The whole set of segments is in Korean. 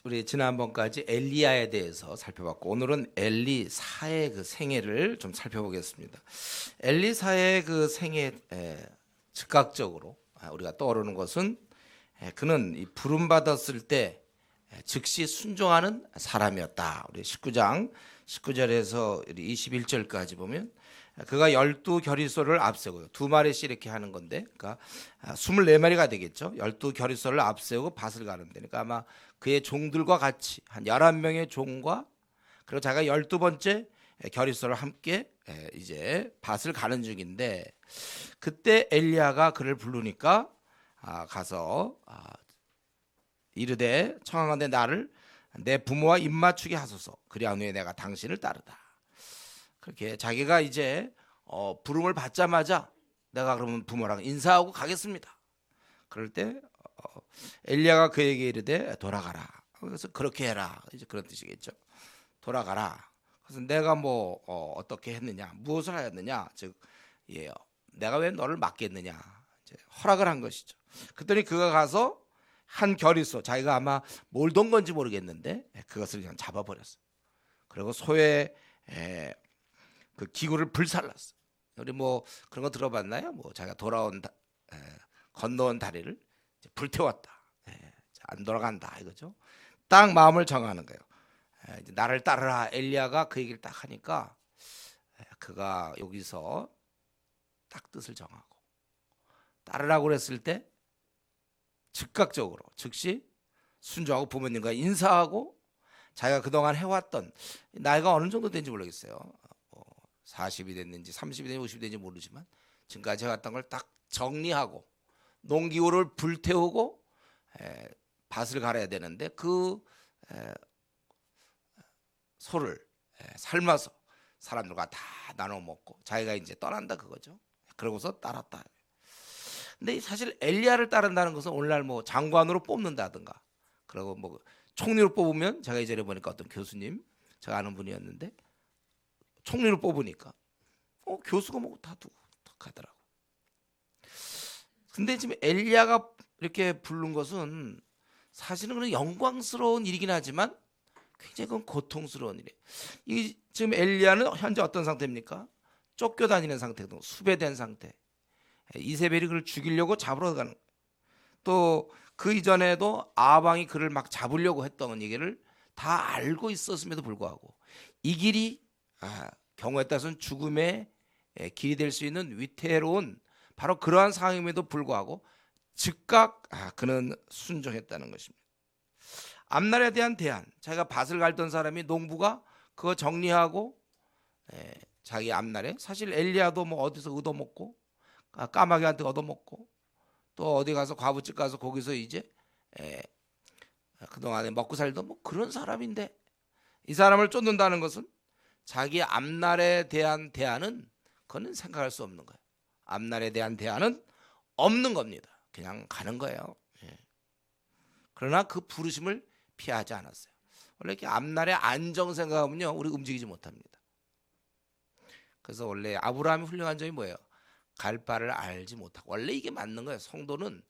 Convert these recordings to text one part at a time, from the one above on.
우리 지난번까지 엘리야에 대해서 살펴봤고 오늘은 엘리사의 그 생애를 좀 살펴보겠습니다. 엘리사의 그 생애 즉각적으로 우리가 떠오르는 것은 그는 이 부름 받았을 때 즉시 순종하는 사람이었다. 우리 19절에서 21절까지 보면 그가 12겨리소를 앞세우고 두 마리씩 이렇게 하는 건데, 그러니까 24마리가 되겠죠. 12겨리소를 앞세우고 밭을 가는데, 그러니까 아마 그의 종들과 같이 한 11명의 종과 그리고 자기가 12번째 겨리소를 함께 이제 밭을 가는 중인데, 그때 엘리야가 그를 부르니까 가서 이르되 청하건대 나를 내 부모와 입맞추게 하소서. 그리하노니 내가 당신을 따르다. 그렇게 자기가 이제 부름을 받자마자 내가 그러면 부모랑 인사하고 가겠습니다. 그럴 때 엘리야가 그에게 이르되 돌아가라. 그래서 그렇게 해라. 이제 그런 뜻이겠죠. 돌아가라. 그래서 내가 뭐 어떻게 했느냐, 무엇을 하였느냐, 즉 내가 왜 너를 맡겠느냐, 이제 허락을 한 것이죠. 그랬더니 그가 가서 한 겨리소, 자기가 아마 뭘 돈 건지 모르겠는데 그것을 그냥 잡아버렸어. 그리고 소의 그 기구를 불살랐어. 우리 뭐 그런 거 들어봤나요? 뭐 자기가 건너온 다리를 불태웠다. 안 돌아간다 이거죠. 딱 마음을 정하는 거예요. 이제 나를 따르라. 엘리야가 그 얘기를 딱 하니까 그가 여기서 딱 뜻을 정하고 따르라고 그랬을 때 즉각적으로 즉시 순종하고 부모님과 인사하고 자기가 그동안 해왔던, 나이가 어느 정도 된지 모르겠어요. 40이 됐는지 30이 됐는지 50이 됐는지 모르지만 지금까지 해왔던 걸 딱 정리하고 농기구를 불태우고 밭을 갈아야 되는데 그 소를 삶아서 사람들과 다 나눠 먹고 자기가 이제 떠난다 그거죠. 그러고서 따랐다. 근데 사실 엘리야를 따른다는 것은 오늘날 뭐 장관으로 뽑는다든가, 그리고 뭐 총리로 뽑으면, 제가 이전에 보니까 어떤 교수님, 제가 아는 분이었는데 총리로 뽑으니까 교수가 뭐 다 두고 딱 하더라고. 근데 지금 엘리야가 이렇게 부른 것은 사실은 그런 영광스러운 일이긴 하지만 굉장히 그건 고통스러운 일이에요. 이 지금 엘리야는 현재 어떤 상태입니까? 쫓겨다니는 상태고 수배된 상태. 이세벨이 그를 죽이려고 잡으러 가는. 또 그 이전에도 아방이 그를 막 잡으려고 했던 얘기를 다 알고 있었음에도 불구하고 이 길이 경우에 따라서는 죽음의 길이 될 수 있는 위태로운 바로 그러한 상황임에도 불구하고 즉각 그는 순종했다는 것입니다. 앞날에 대한 대안, 자기가 밭을 갈던 사람이 농부가 그거 정리하고 자기 앞날에, 사실 엘리야도 뭐 어디서 얻어먹고 까마귀한테 얻어먹고 또 어디 가서 과부집 가서 거기서 이제 그동안에 먹고 살던 뭐 그런 사람인데, 이 사람을 쫓는다는 것은 자기 앞날에 대한 대안은 그거는 생각할 수 없는 거예요. 앞날에 대한 대안은 없는 겁니다. 그냥 가는 거예요. 그러나 그 부르심을 피하지 않았어요. 원래 이렇게 앞날에 안정 생각하면요, 우리 움직이지 못합니다. 그래서 원래 아브라함이 훌륭한 점이 뭐예요? 갈 바를 알지 못하고. 원래 이게 맞는 거예요. 성도는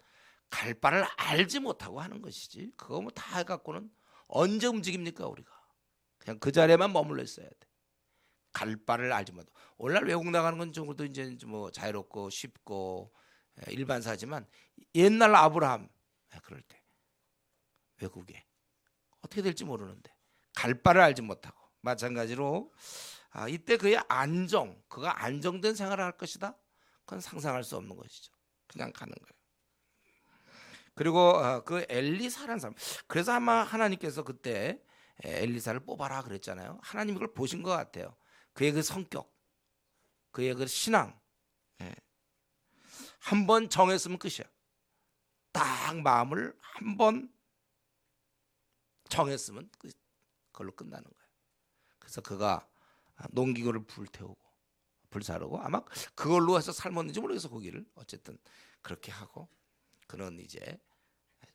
갈 바를 알지 못하고 하는 것이지, 그거 뭐 다 해갖고는 언제 움직입니까? 우리가 그냥 그 자리에만 머물러 있어야 돼. 갈 바를 알지 못하고. 오늘날 외국 나가는 건 좀 그래도 이제 뭐 자유롭고 쉽고 일반사지만, 옛날 아브라함 그럴 때 외국에 어떻게 될지 모르는데 갈 바를 알지 못하고, 마찬가지로 이때 그의 안정, 그가 안정된 생활을 할 것이다, 그건 상상할 수 없는 것이죠. 그냥 가는 거예요. 그리고 그 엘리사라는 사람, 그래서 아마 하나님께서 그때 엘리사를 뽑아라 그랬잖아요. 하나님이 그걸 보신 것 같아요. 그의 그 성격, 그의 그 신앙, 한 번 정했으면 끝이야. 딱 마음을 한 번 정했으면 그걸로 끝나는 거예요. 그래서 그가 농기구를 불태우고 불사르고, 아마 그걸로 해서 삶았는지 모르겠어 고기를. 어쨌든 그렇게 하고 그는 이제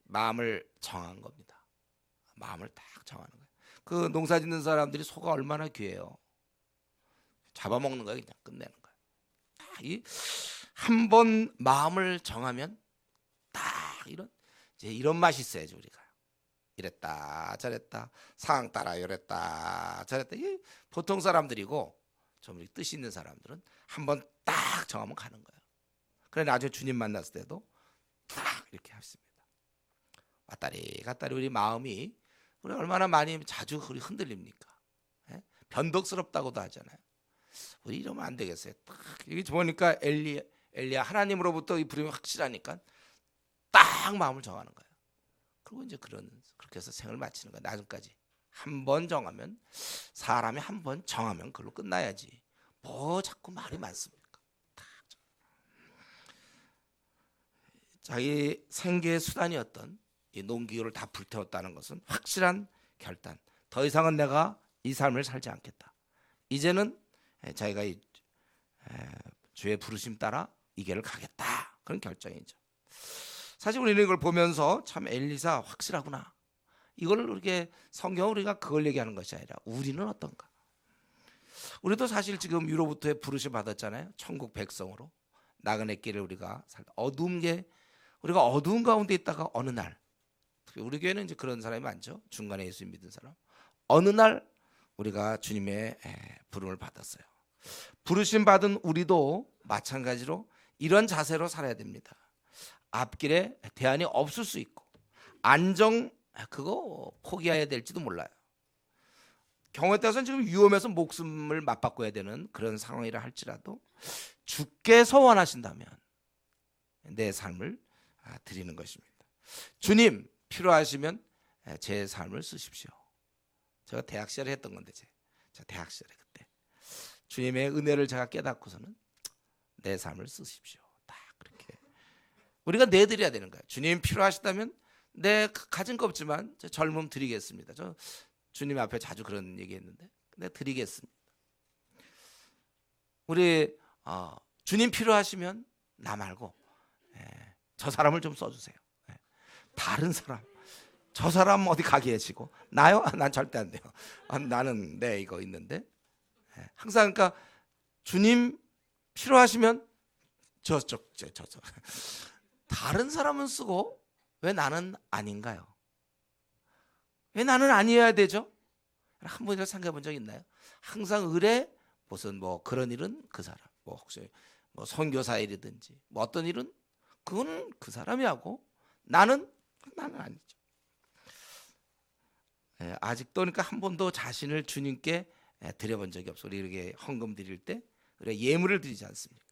마음을 정한 겁니다. 마음을 딱 정하는 거예요. 그 농사 짓는 사람들이 소가 얼마나 귀해요. 잡아먹는 거예요. 그냥 끝내는 거예요. 한 번 마음을 정하면 딱 이런 맛이 있어야지 우리가. 이랬다 저랬다 상황 따라 이랬다 저랬다. 이게 보통 사람들이고 좀 뜻이 있는 사람들은 한번 딱 정하면 가는 거예요. 그래 나중에 주님 만났을 때도 딱 이렇게 하십니다. 왔다리 갔다리 우리 마음이 우리 얼마나 많이 자주 우리 흔들립니까? 예? 변덕스럽다고도 하잖아요. 우리 이러면 안 되겠어요. 딱 여기 보니까 엘리야 하나님으로부터 이 부름이 확실하니까 딱 마음을 정하는 거예요. 그리고 이제 그렇게 해서 생을 마치는 거예요. 나중까지 한 번 정하면 사람이 한 번 정하면 그걸로 끝나야지. 뭐 자꾸 말이 많습니까? 자기 생계의 수단이었던 이 농기구를 다 불태웠다는 것은 확실한 결단. 더 이상은 내가 이 삶을 살지 않겠다. 이제는 자기가 주의 부르심 따라 이 길을 가겠다. 그런 결정이죠. 사실 우리는 이걸 보면서 참 엘리사 확실하구나. 이걸 이렇게 성경 우리가 그걸 얘기하는 것이 아니라 우리는 어떤가? 우리도 사실 지금 유로부터의 부르심 받았잖아요. 천국 백성으로 나그네 길을 우리가 우리가 어두운 가운데 있다가 어느 날 우리 교회는 이제 그런 사람이 많죠. 중간에 예수 믿은 사람. 어느 날 우리가 주님의 부름을 받았어요. 부르심 받은 우리도 마찬가지로 이런 자세로 살아야 됩니다. 앞길에 대안이 없을 수 있고 그거 포기해야 될지도 몰라요. 경우에 따라서는 지금 위험해서 목숨을 맞바꿔야 되는 그런 상황이라 할지라도 주께서 원하신다면 내 삶을 드리는 것입니다. 주님 필요하시면 제 삶을 쓰십시오. 제가 대학 시절에 했던 건데 제가 대학 시절에 그때 주님의 은혜를 제가 깨닫고서는 내 삶을 쓰십시오. 딱 그렇게 우리가 내드려야 되는 거예요. 주님 필요하시다면 내 가진 거 없지만 제 젊음 드리겠습니다. 저 주님 앞에 자주 그런 얘기했는데 내가 드리겠습니다. 우리 주님 필요하시면 나 말고 저 사람을 좀 써주세요. 다른 사람 저 사람 어디 가게 해주고 나요? 난 절대 안 돼요. 나는 이거 있는데 항상 그러니까 주님 필요하시면 저쪽 다른 사람은 쓰고 왜 나는 아닌가요? 왜 나는 아니어야 되죠? 한 번이라도 생각해 본 적 있나요? 항상 을에 무슨 그런 일은 그 사람 혹시 선교사 일이든지 어떤 일은 그거는 그 사람이 하고 나는 아니죠. 아직도 그러니까 한 번도 자신을 주님께 드려본 적이 없어. 우리 이렇게 헌금 드릴 때 우리가 예물을 드리지 않습니까?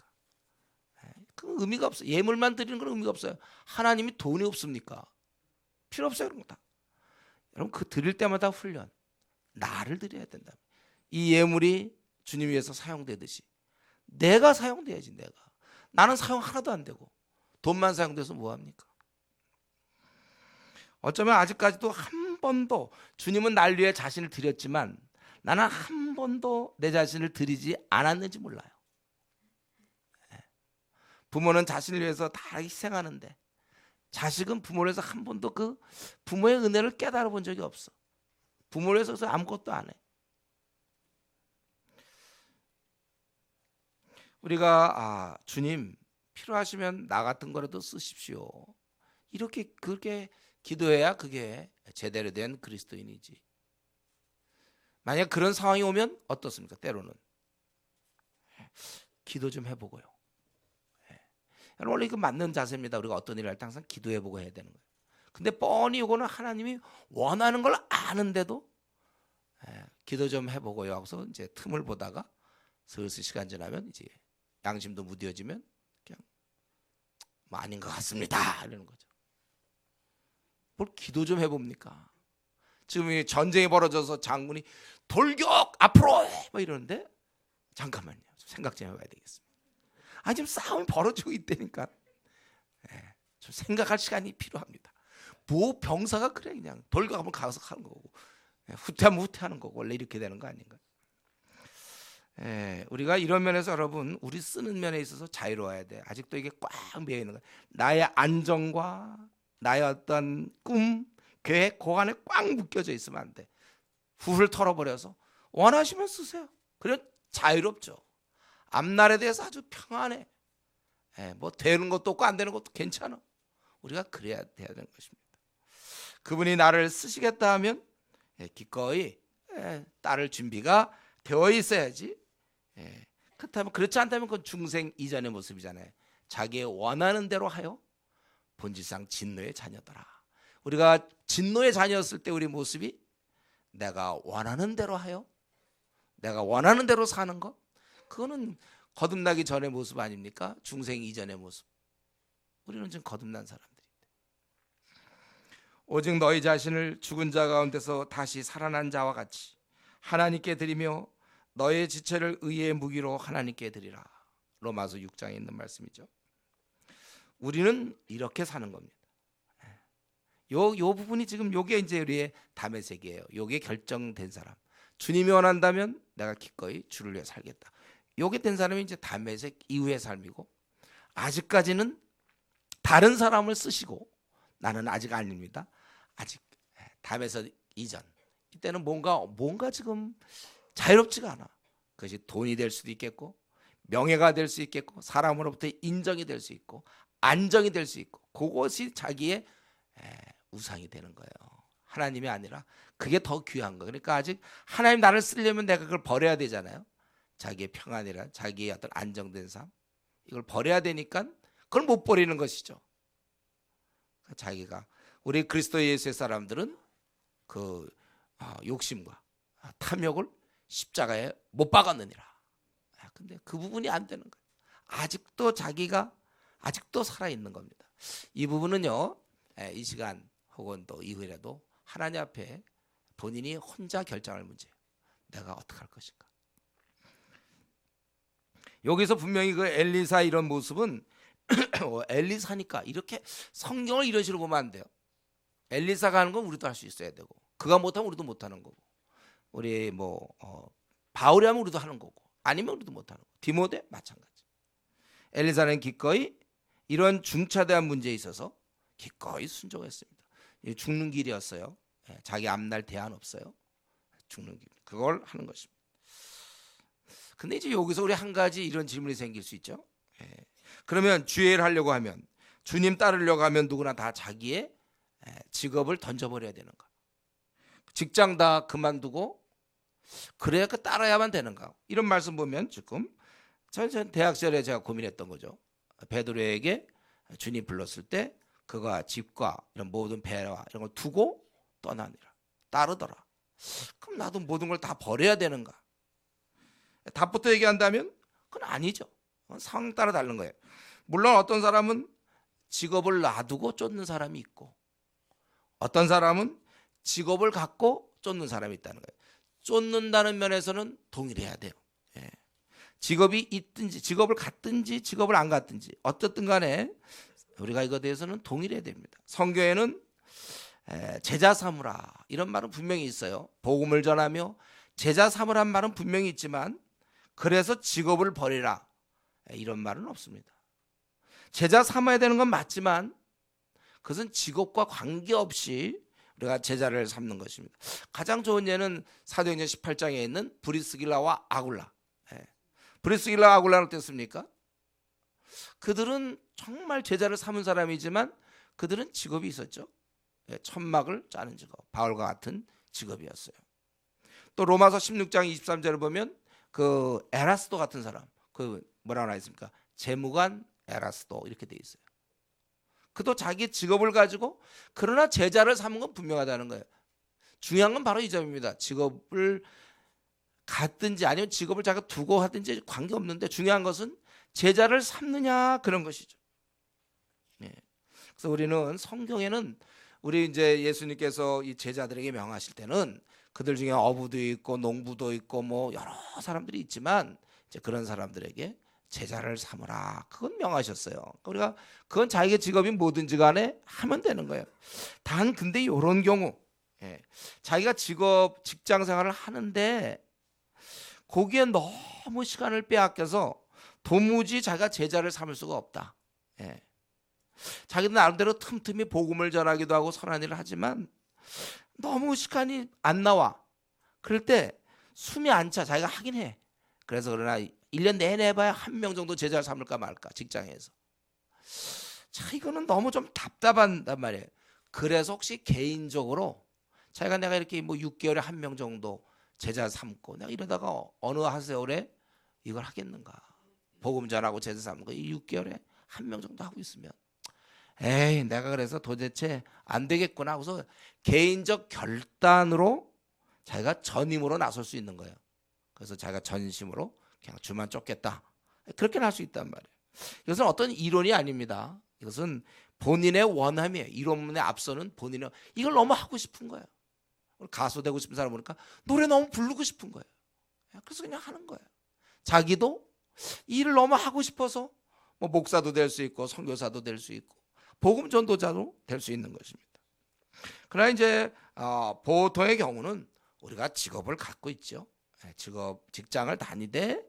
그 의미가 없어요. 예물만 드리는 건 의미가 없어요. 하나님이 돈이 없습니까? 필요 없어요. 그런 거 다. 여러분 그 드릴 때마다 훈련. 나를 드려야 된다. 이 예물이 주님 위해서 사용되듯이 내가 사용돼야지. 나는 사용 하나도 안 되고 돈만 사용돼서 뭐합니까? 어쩌면 아직까지도 한 번도 주님은 날 위해 자신을 드렸지만 나는 한 번도 내 자신을 드리지 않았는지 몰라요. 부모는 자신을 위해서 다 희생하는데 자식은 부모를 위해서 한 번도 그 부모의 은혜를 깨달아 본 적이 없어. 부모를 위해서 아무것도 안 해. 우리가 주님 필요하시면 나 같은 거라도 쓰십시오. 이렇게 그렇게 기도해야 그게 제대로 된 그리스도인이지. 만약 그런 상황이 오면 어떻습니까? 때로는 기도 좀 해보고요. 여러분 원래 이거 맞는 자세입니다. 우리가 어떤 일을 할 때 항상 기도해보고 해야 되는 거예요. 근데 뻔히 이거는 하나님이 원하는 걸 아는데도 기도 좀 해보고요 하고서 이제 틈을 보다가 슬슬 시간 지나면 이제 양심도 무뎌지면 그냥 아닌 것 같습니다 이러는 거죠. 뭘 기도 좀 해봅니까? 지금 이 전쟁이 벌어져서 장군이 돌격 앞으로 막 이러는데 잠깐만요. 생각 좀 해봐야 되겠습니다. 지금 싸움이 벌어지고 있다니까. 좀 생각할 시간이 필요합니다. 병사가 그래 그냥 돌격하면 가서 하는 거고 후퇴하면 후퇴하는 거고 원래 이렇게 되는 거 아닌가? 우리가 이런 면에서 여러분 우리 쓰는 면에 있어서 자유로워야 돼. 아직도 이게 꽉 매여 있는 거야. 나의 안정과 나의 어떤 꿈, 계획, 그 안에 꽉 묶여져 있으면 안 돼. 훌훌 털어버려서 원하시면 쓰세요. 그래 자유롭죠. 앞날에 대해서 아주 평안해. 되는 것도 없고 안 되는 것도 괜찮아. 우리가 그래야 돼야 되는 것입니다. 그분이 나를 쓰시겠다 하면 기꺼이 따를 준비가 되어 있어야지. 그렇다면, 그렇지 않다면 그건 중생 이전의 모습이잖아요. 자기의 원하는 대로 하여 본질상 진노의 자녀더라. 우리가 진노의 자녀였을 때 우리 모습이 내가 원하는 대로 하여 내가 원하는 대로 사는 것, 그거는 거듭나기 전의 모습 아닙니까? 중생 이전의 모습. 우리는 지금 거듭난 사람들인데, 오직 너희 자신을 죽은 자 가운데서 다시 살아난 자와 같이 하나님께 드리며 너의 지체를 의의 무기로 하나님께 드리라. 로마서 6장에 있는 말씀이죠. 우리는 이렇게 사는 겁니다. 요 부분이 지금 요게 이제 우리의 다메섹이에요. 요게 결정된 사람. 주님이 원한다면 내가 기꺼이 주를 위해 살겠다. 요게 된 사람이 이제 다메섹 이후의 삶이고, 아직까지는 다른 사람을 쓰시고, 나는 아직 아닙니다. 아직 다메섹 이전. 이때는 뭔가 지금 자유롭지가 않아. 그것이 돈이 될 수도 있겠고, 명예가 될 수 있겠고, 사람으로부터 인정이 될 수 있고, 안정이 될 수 있고, 그것이 자기의 우상이 되는 거예요. 하나님이 아니라 그게 더 귀한 거예요. 그러니까 아직 하나님 나를 쓰려면 내가 그걸 버려야 되잖아요. 자기의 평안이란, 자기의 어떤 안정된 삶, 이걸 버려야 되니까 그걸 못 버리는 것이죠. 자기가, 우리 그리스도 예수의 사람들은 그 욕심과 탐욕을 십자가에 못 박았느니라. 근데 그 부분이 안 되는 거예요. 아직도 자기가 아직도 살아있는 겁니다. 이 부분은요, 이 시간 혹은 또 이후에라도 하나님 앞에 본인이 혼자 결정할 문제예요. 내가 어떻게 할 것인가. 여기서 분명히 그 엘리사 이런 모습은 엘리사니까 이렇게 성경을 이런 식으로 보면 안 돼요. 엘리사가 하는 건 우리도 할 수 있어야 되고, 그가 못하면 우리도 못하는 거고, 우리 바울이 하면 우리도 하는 거고, 아니면 우리도 못하는 거고, 디모데 마찬가지. 엘리사는 기꺼이 이런 중차대한 문제에 있어서 기꺼이 순종했습니다. 죽는 길이었어요. 자기 앞날 대안 없어요. 죽는 길, 그걸 하는 것입니다. 근데 이제 여기서 우리 한 가지 이런 질문이 생길 수 있죠. 그러면 주의를 하려고 하면, 주님 따르려고 하면 누구나 다 자기의 직업을 던져버려야 되는가? 직장 다 그만두고 그래야 그 따라야만 되는가? 이런 말씀 보면 지금 전 대학 시절에 제가 고민했던 거죠. 베드로에게 주님 불렀을 때 그가 집과 이런 모든 배와 이런 걸 두고 떠나니라, 따르더라. 그럼 나도 모든 걸 다 버려야 되는가? 답부터 얘기한다면 그건 아니죠. 상황 따라 다른 거예요. 물론 어떤 사람은 직업을 놔두고 쫓는 사람이 있고, 어떤 사람은 직업을 갖고 쫓는 사람이 있다는 거예요. 쫓는다는 면에서는 동일해야 돼요. 직업이 있든지 직업을 갖든지 직업을 안 갖든지 어떻든 간에 우리가 이거에 대해서는 동일해야 됩니다. 성경에는 제자 삼으라 이런 말은 분명히 있어요. 복음을 전하며 제자 삼으란 말은 분명히 있지만, 그래서 직업을 버리라 이런 말은 없습니다. 제자 삼아야 되는 건 맞지만 그것은 직업과 관계없이 우리가 제자를 삼는 것입니다. 가장 좋은 예는 사도행전 18장에 있는 브리스길라와 아굴라. 브리스길라 아굴라는 어땠습니까? 그들은 정말 제자를 삼은 사람이지만 그들은 직업이 있었죠. 천막을 짜는 직업, 바울과 같은 직업이었어요. 또 로마서 16장 23절을 보면 그 에라스도 같은 사람, 그 뭐라고 나와 있습니까? 재무관 에라스도 이렇게 돼 있어요. 그도 자기 직업을 가지고, 그러나 제자를 삼은 건 분명하다는 거예요. 중요한 건 바로 이 점입니다. 직업을 갖든지 아니면 직업을 자기가 두고 하든지 관계없는데, 중요한 것은 제자를 삼느냐 그런 것이죠. 그래서 우리는 성경에는 우리 이제 예수님께서 이 제자들에게 명하실 때는 그들 중에 어부도 있고 농부도 있고 뭐 여러 사람들이 있지만, 이제 그런 사람들에게 제자를 삼으라 그건 명하셨어요. 우리가 그건 자기의 직업이 뭐든지 간에 하면 되는 거예요. 단 근데 이런 경우 자기가 직장 생활을 하는데 거기에 너무 시간을 빼앗겨서 도무지 자기가 제자를 삼을 수가 없다. 자기도 나름대로 틈틈이 복음을 전하기도 하고 선한 일을 하지만 너무 시간이 안 나와. 그럴 때 숨이 안 차. 자기가 하긴 해. 그래서 그러나 1년 내내 해봐야 1명 정도 제자를 삼을까 말까 직장에서. 자, 이거는 너무 좀 답답한단 말이에요. 그래서 혹시 개인적으로 자기가 내가 이렇게 뭐 6개월에 한 명 정도 제자 삼고 내가 이러다가 어느 한 세월에 이걸 하겠는가? 복음 전하고 제자 삼는 거 이 6개월에 한 명 정도 하고 있으면 에이 내가 그래서 도대체 안 되겠구나 하고서 개인적 결단으로 자기가 전임으로 나설 수 있는 거예요. 그래서 자기가 전심으로 그냥 주만 쫓겠다. 그렇게 할 수 있단 말이에요. 이것은 어떤 이론이 아닙니다. 이것은 본인의 원함이에요. 이론에 앞서는 본인의 이걸 너무 하고 싶은 거예요. 가수 되고 싶은 사람 보니까 노래 너무 부르고 싶은 거예요. 그래서 그냥 하는 거예요. 자기도 일을 너무 하고 싶어서 뭐 목사도 될 수 있고 선교사도 될 수 있고 복음 전도자도 될 수 있는 것입니다. 그러나 이제 보통의 경우는 우리가 직업을 갖고 있죠. 직장을 다니되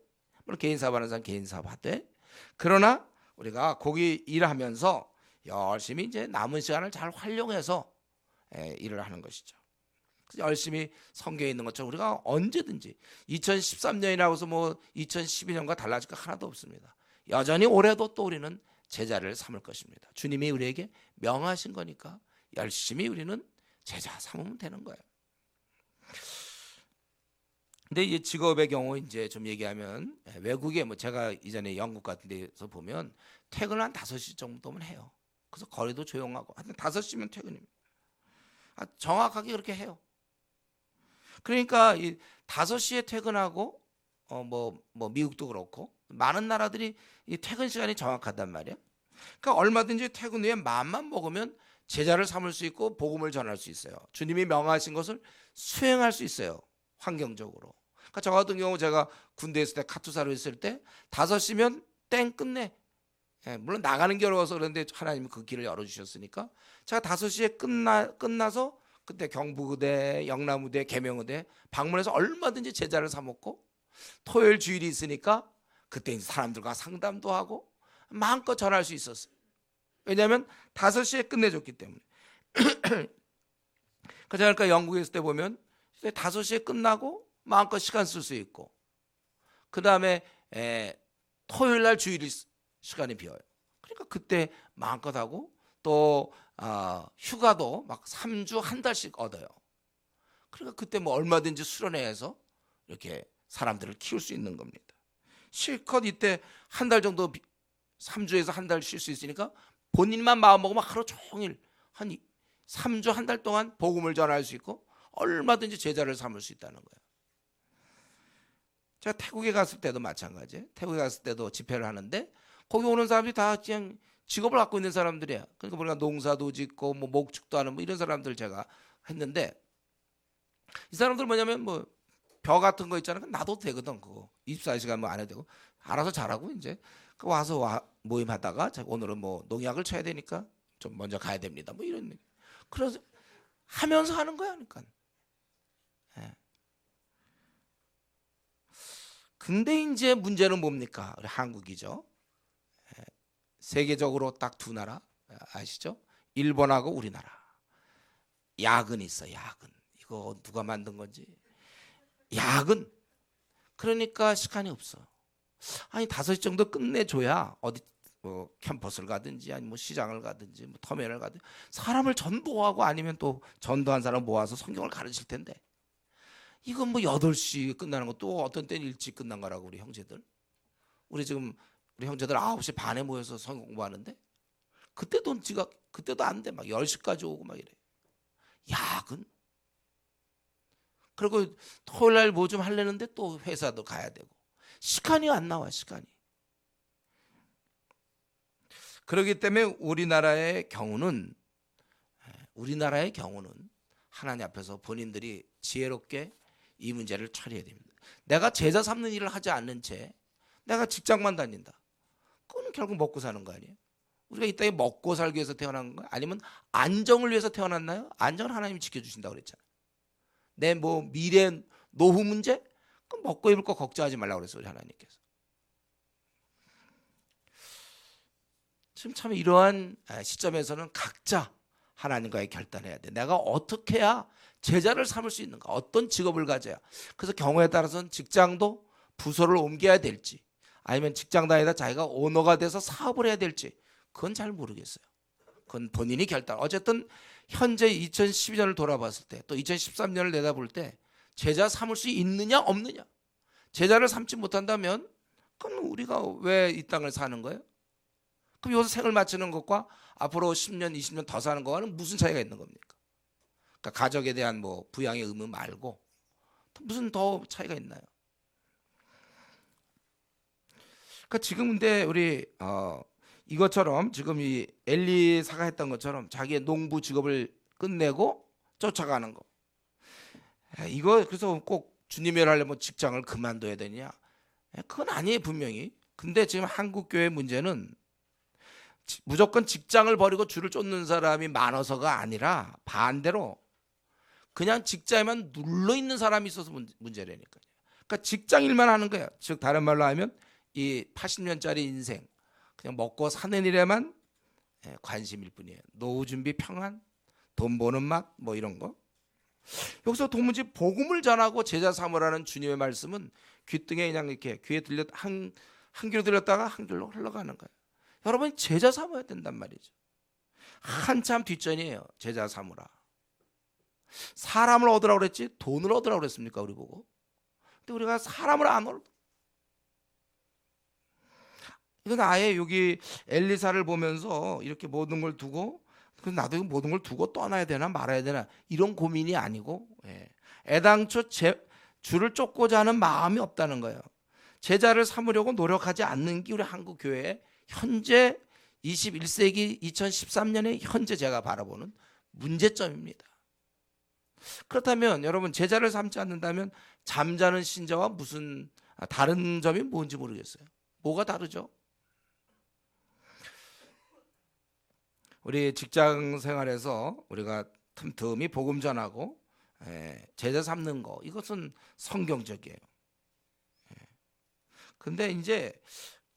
물론 개인 사업하는 사람 개인 사업하되 그러나 우리가 거기 일하면서 열심히 이제 남은 시간을 잘 활용해서 일을 하는 것이죠. 열심히 성경에 있는 것처럼 우리가 언제든지 2013년이라고 해서 뭐 2012년과 달라질 거 하나도 없습니다. 여전히 올해도 또 우리는 제자를 삼을 것입니다. 주님이 우리에게 명하신 거니까 열심히 우리는 제자 삼으면 되는 거예요. 근데 이 직업의 경우 이제 좀 얘기하면 외국에 뭐 제가 이전에 영국 같은 데서 보면 퇴근을 한 5시 정도면 해요. 그래서 거리도 조용하고 하여튼 5시면 퇴근입니다. 정확하게 그렇게 해요. 그러니까 이 5시에 퇴근하고 뭐 미국도 그렇고 많은 나라들이 이 퇴근 시간이 정확하단 말이야. 그러니까 얼마든지 퇴근 후에 마음만 먹으면 제자를 삼을 수 있고 복음을 전할 수 있어요. 주님이 명하신 것을 수행할 수 있어요. 환경적으로. 그러니까 저 같은 경우 제가 군대에 있을 때 카투사로 있을 때 5시면 땡 끝내. 물론 나가는 게 어려워서 그런데 하나님이 그 길을 열어주셨으니까 제가 5시에 끝나서 그때 경부대, 영남의대, 계명의대 방문해서 얼마든지 제자를 삼았고 토요일 주일이 있으니까 그때 사람들과 상담도 하고 마음껏 전할 수 있었어요. 왜냐하면 5시에 끝내줬기 때문에. 그러니까 영국에 있을 때 보면 5시에 끝나고 마음껏 시간 쓸 수 있고 그 다음에 토요일 날 주일 시간이 비어요. 그러니까 그때 마음껏 하고 또 휴가도 막 3주 한 달씩 얻어요. 그러니까 그때 뭐 얼마든지 수련회에서 이렇게 사람들을 키울 수 있는 겁니다. 실컷 이때 한 달 정도 3주에서 한 달 쉴 수 있으니까 본인만 마음 먹으면 하루 종일 한 3주 한 달 동안 복음을 전할 수 있고 얼마든지 제자를 삼을 수 있다는 거예요. 제가 태국에 갔을 때도 마찬가지예요. 태국에 갔을 때도 집회를 하는데 거기 오는 사람들이 다 그냥 직업을 갖고 있는 사람들이에요. 그러니까 우리가 농사도 짓고 뭐 목축도 하는 뭐 이런 사람들 제가 했는데 이 사람들 뭐냐면 뭐 벼 같은 거 있잖아요. 나도 되거든 그거 24시간 뭐 안 해도 되고 알아서 잘하고 이제 와서 모임하다가 오늘은 뭐 농약을 쳐야 되니까 좀 먼저 가야 됩니다. 뭐 이런 그래서 하면서 하는 거야, 그러니까. 근데 이제 문제는 뭡니까? 우리 한국이죠. 세계적으로 딱 두 나라 아시죠? 일본하고 우리나라. 야근 있어, 야근. 이거 누가 만든 건지. 야근. 그러니까 시간이 없어. 아니 5시 정도 끝내줘야 어디 뭐 캠퍼스를 가든지 아니 뭐 시장을 가든지 뭐 터미널을 가든지 사람을 전도하고 아니면 또 전도한 사람 모아서 성경을 가르칠 텐데 이건 뭐 8시 끝나는 것도 어떤 때는 일찍 끝난 거라고 우리 형제들. 우리 형제들 9시 반에 모여서 성경 공부하는데 그때도 안 돼. 막 10시까지 오고 막 이래. 야근. 그리고 토요일 날 뭐 좀 하려는데 또 회사도 가야 되고 시간이 안 나와, 시간이. 그렇기 때문에 우리나라의 경우는 하나님 앞에서 본인들이 지혜롭게 이 문제를 처리해야 됩니다. 내가 제자 삼는 일을 하지 않는 채 내가 직장만 다닌다. 그거는 결국 먹고 사는 거 아니에요? 우리가 이 땅에 먹고 살기 위해서 태어난 거야? 아니면 안정을 위해서 태어났나요? 안정을 하나님이 지켜주신다고 그랬잖아요. 내 뭐 미래 노후 문제? 그럼 먹고 입을 거 걱정하지 말라고 그랬어요, 우리 하나님께서. 지금 참 이러한 시점에서는 각자 하나님과의 결단해야 돼. 내가 어떻게 해야 제자를 삼을 수 있는가? 어떤 직업을 가져야? 그래서 경우에 따라서는 직장도 부서를 옮겨야 될지 아니면 직장 다니다 자기가 오너가 돼서 사업을 해야 될지 그건 잘 모르겠어요. 그건 본인이 결단. 어쨌든 현재 2012년을 돌아봤을 때 또 2013년을 내다볼 때 제자 삼을 수 있느냐 없느냐. 제자를 삼지 못한다면 그럼 우리가 왜 이 땅을 사는 거예요? 그럼 여기서 생을 마치는 것과 앞으로 10년 20년 더 사는 거와는 무슨 차이가 있는 겁니까? 그러니까 가족에 대한 뭐 부양의 의무 말고 무슨 더 차이가 있나요? 그러니까 지금 근데 우리 이것처럼 지금 이 엘리사가 했던 것처럼 자기의 농부 직업을 끝내고 쫓아가는 거. 이거 그래서 꼭 주님을 하려면 직장을 그만둬야 되냐? 그건 아니에요 분명히. 근데 지금 한국 교회 문제는 무조건 직장을 버리고 주를 쫓는 사람이 많아서가 아니라 반대로 그냥 직장에만 눌러 있는 사람이 있어서 문제라니까요. 그러니까 직장 일만 하는 거예요. 즉 다른 말로 하면 이 80년짜리 인생 그냥 먹고 사는 일에만 관심일 뿐이에요. 노후 준비 평안, 돈 버는 맛 뭐 이런 거. 여기서 도무지 복음을 전하고 제자 삼으라는 주님의 말씀은 귀등에 그냥 이렇게 귀에 한 귀로 들렸다가 한 귀로 흘러가는 거예요. 여러분 제자 삼아야 된단 말이죠. 한참 뒷전이에요. 제자 삼으라. 사람을 얻으라고 그랬지 돈을 얻으라고 그랬습니까 우리 보고? 근데 우리가 사람을 안 얻어. 이건 아예 여기 엘리사를 보면서 이렇게 모든 걸 두고 나도 모든 걸 두고 떠나야 되나 말아야 되나 이런 고민이 아니고 애당초 주를 쫓고자 하는 마음이 없다는 거예요. 제자를 삼으려고 노력하지 않는 게 우리 한국 교회의 현재 21세기 2013년에 현재 제가 바라보는 문제점입니다. 그렇다면 여러분 제자를 삼지 않는다면 잠자는 신자와 무슨 다른 점이 뭔지 모르겠어요. 뭐가 다르죠? 우리 직장 생활에서 우리가 틈틈이 복음 전하고 제자 삼는 거 이것은 성경적이에요. 근데 이제